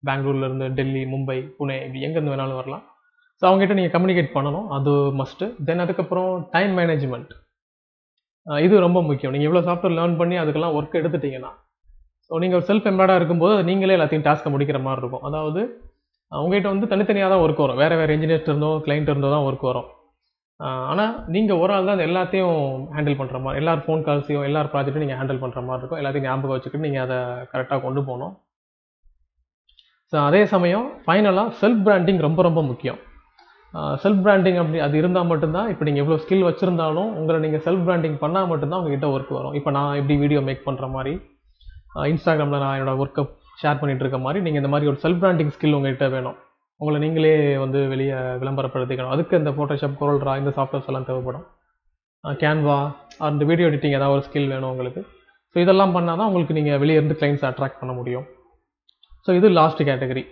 பெங்களூர்லேருந்து, டெல்லி, மும்பை, புனே, இப்படி எங்கேருந்து வேணாலும் வரலாம். ஸோ அவங்ககிட்ட நீங்கள் கம்யூனிகேட் பண்ணணும், அது மஸ்ட்டு. தென் அதுக்கப்புறம் டைம் மேனேஜ்மெண்ட், இது ரொம்ப முக்கியம். நீங்கள் எவ்வளோ சாஃப்ட்வேர் லேர்ன் பண்ணி அதுக்கெல்லாம் ஒர்க் எடுத்துட்டிங்கன்னா, ஸோ நீங்கள் ஒரு செல்ஃப் எம்ப்ளாய்டாக இருக்கும்போது நீங்களே எல்லாத்தையும் டாஸ்க்கை முடிக்கிற மாதிரி இருக்கும். அதாவது உங்கள்கிட்ட வந்து தனித்தனியாக தான் ஒர்க் வரும், வேறு இன்ஜினியர்ஸ் இருந்தோ கிளைண்ட் இருந்தோ தான் ஒர்க் வரும். ஆனால் நீங்கள் ஒரு ஆள் தான் அது எல்லாத்தையும் ஹேண்டில் பண்ணுற மாதிரி, எல்லார் ஃபோன் கால்ஸையும் எல்லார் ப்ராஜெக்ட்டும் நீங்கள் ஹேண்டில் பண்ணுற மாதிரி இருக்கும். எல்லாத்தையும் ஞாபகம் வச்சுக்கிட்டு நீங்கள் அதை கரெக்டாக கொண்டு போகணும். ஸோ அதே சமயம் ஃபைனலாக செல்ஃப் பிராண்டிங் ரொம்ப ரொம்ப முக்கியம். செல்ஃப் பிராண்டிங் அப்படி அது இருந்தால் மட்டும்தான், இப்போ நீங்கள் எவ்வளோ ஸ்கில் வச்சுருந்தாலும் உங்களை நீங்கள் செல்ஃப் பிராண்டிங் பண்ணால் மட்டும்தான் உங்ககிட்ட ஒர்க் வரும். இப்போ நான் எப்படி வீடியோ மேக் பண்ணுற மாதிரி, இன்ஸ்டாகிராமில் நான் என்னோட ஒர்க்கை ஷேர் பண்ணிகிட்டு இருக்க மாதிரி, நீங்கள் இந்த மாதிரி ஒரு செல்ஃப் பிராண்டிங் ஸ்கில் உங்கள்கிட்ட வேணும். உங்களை நீங்களே வந்து வெளியே விளம்பரப்படுத்திக்கணும். அதுக்கு இந்த ஃபோட்டோஷாப், CorelDRAW இந்த சாஃப்ட்வேர்ஸ் எல்லாம் தேவைப்படும். கேன்வா அந்த வீடியோ எடிட்டிங் ஏதாவது ஒரு ஸ்கில் வேணும் உங்களுக்கு. ஸோ இதெல்லாம் பண்ணால் தான் உங்களுக்கு நீங்கள் வெளியே இருந்து கிளைண்ட்ஸ் அட்ராக்ட் பண்ண முடியும். ஸோ இது லாஸ்ட் கேட்டகரி.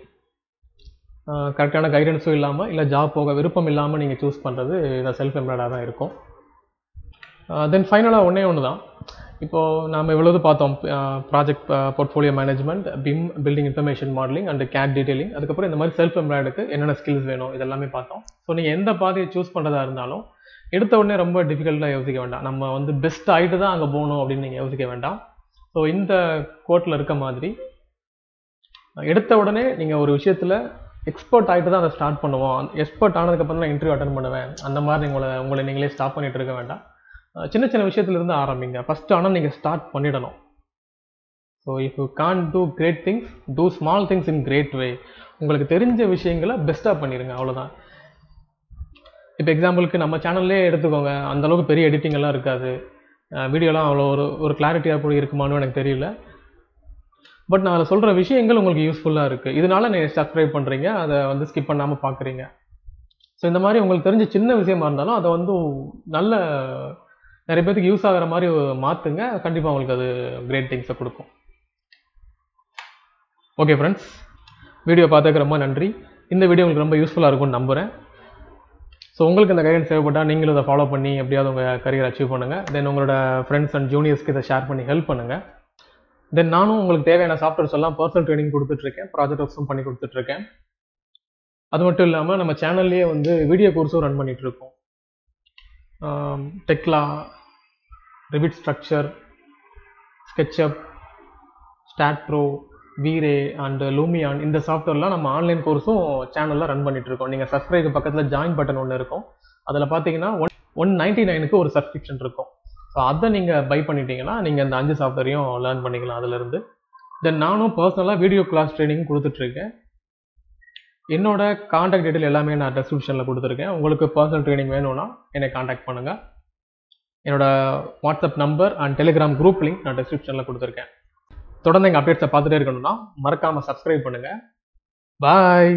கரெக்டான கைடன்ஸும் இல்லாமல், இல்லை ஜாப் போக விருப்பம் இல்லாமல் நீங்கள் சூஸ் பண்ணுறது இந்த செல்ஃப் எம்ப்ளாய்டாக தான் இருக்கும். தென் ஃபைனலாக ஒன்று தான். இப்போது நாம் எவ்வளவு பார்த்தோம், project portfolio management, BIM building information modelling and CAD detailing, அதுக்கப்புறம் இந்த மாதிரி செல்ஃப் எம்ப்ளாய்டுக்கு என்னென்ன ஸ்கில்ஸ் வேணும் இதெல்லாமே பார்த்தோம். ஸோ நீங்கள் எந்த பாதையை சூஸ் பண்ணுறதா இருந்தாலும் எடுத்த உடனே ரொம்ப டிஃபிகல்ட்டாக யோசிக்க வேண்டாம். நம்ம வந்து பெஸ்ட் ஆகிட்டு தான் அங்கே போகணும் அப்படின்னு நீங்கள் யோசிக்க வேண்டாம். ஸோ இந்த கோட்டில் இருக்க மாதிரி எடுத்த உடனே நீங்கள் ஒரு விஷயத்தில் எக்ஸ்பர்ட் ஆகிட்டு தான் அதை ஸ்டார்ட் பண்ணுவோம், எக்ஸ்பர்ட் ஆனதுக்கப்புறம் தான் இன்டர்வியூ அட்டன் பண்ணுவேன், அந்த மாதிரி உங்களை நீங்களே ஸ்டாப் பண்ணிட்டு இருக்க வேண்டாம். சின்ன சின்ன விஷயத்துலேருந்து ஆரம்பிங்க ஃபஸ்ட்டு. ஆனால் நீங்கள் ஸ்டார்ட் பண்ணிடணும். So if you can't do great things, do small things in great way. உங்களுக்கு தெரிஞ்ச விஷயங்களை பெஸ்ட்டாக பண்ணிடுங்க, அவ்வளோதான். இப்போ எக்ஸாம்பிளுக்கு நம்ம சேனல்லே எடுத்துக்கோங்க, அந்தளவுக்கு பெரிய எடிட்டிங் எல்லாம் இருக்காது, வீடியோலாம் அவ்வளோ ஒரு கிளாரிட்டியாக கூட இருக்குமான்னு எனக்கு தெரியல. பட் நான் அதில் சொல்கிற விஷயங்கள் உங்களுக்கு யூஸ்ஃபுல்லாக இருக்குது, இதனால நீங்கள் சப்ஸ்கிரைப் பண்ணுறீங்க, அதை வந்து ஸ்கிப் பண்ணாமல் பார்க்குறீங்க. ஸோ இந்த மாதிரி உங்களுக்கு தெரிஞ்ச சின்ன விஷயமா இருந்தாலும் அதை வந்து நல்ல நிறைய பேருக்கு யூஸ் ஆகிற மாதிரி மாற்றுங்க, கண்டிப்பாக உங்களுக்கு அது கிரேட் திங்ஸை கொடுக்கும். ஓகே ஃப்ரெண்ட்ஸ், வீடியோ பார்த்ததுக்கு ரொம்ப நன்றி. இந்த வீடியோ உங்களுக்கு ரொம்ப யூஸ்ஃபுல்லாக இருக்கும்னு நம்புகிறேன். ஸோ உங்களுக்கு இந்த கைடன்ஸ் தேவைப்பட்டால் நீங்களும் இதை ஃபாலோ பண்ணி எப்படியாவது உங்கள் கரியர் அச்சீவ் பண்ணுங்கள். தென் உங்களோட ஃப்ரெண்ட்ஸ் அண்ட் ஜூனியர்ஸ்க்கு இதை ஷேர் பண்ணி ஹெல்ப் பண்ணுங்கள். தென் நானும் உங்களுக்கு தேவையான சாஃப்ட்வேர்ஸ் எல்லாம் பர்சனல் ட்ரைனிங் கொடுத்துட்ருக்கேன், ப்ராஜெக்ட் ஒர்க்ஸும் பண்ணி கொடுத்துட்ருக்கேன். அது மட்டும் இல்லாமல் நம்ம சேனல்லேயே வந்து வீடியோ கோர்ஸும் ரன் பண்ணிகிட்ருக்கோம். Tekla, Revit structure, SketchUp, STAAD Pro, V-Ray and Lumion இந்த சாஃப்ட்வேர்லாம் நம்ம ஆன்லைன் கோர்ஸும் சேனலில் ரன் பண்ணிகிட்ருக்கோம். நீங்கள் சப்ஸ்கிரைப் பக்கத்தில் ஜாயின் பட்டன் ஒன்று இருக்கும், அதில் பார்த்தீங்கன்னா 199க்கு ஒரு சப்ஸ்கிரிப்ஷன் இருக்கும். ஸோ அதை நீங்கள் பை பண்ணிட்டீங்கன்னா நீங்கள் அந்த 5 சாஃப்ட்வேரையும் லேர்ன் பண்ணிக்கலாம் அதிலிருந்து. தென் நானும் பர்சனலாக வீடியோ கிளாஸ் ட்ரைனிங் கொடுத்துட்ருக்கேன். என்னோட காண்டாக்ட் டீட்டெயில் எல்லாமே நான் டிஸ்கிரிப்ஷனில் கொடுத்துருக்கேன். உங்களுக்கு பர்சனல் ட்ரைனிங் வேணும்னா என்னை காண்டாக்ட் பண்ணுங்கள். என்னோட WhatsApp number and Telegram group link நான் டிஸ்கிரிப்ஷனில் கொடுத்துருக்கேன். தொடர்ந்து எங்கள் அப்டேட்ஸை பார்த்துட்டே இருக்கணும்னா மறக்காமல் சப்ஸ்கிரைப் பண்ணுங்கள். பாய்.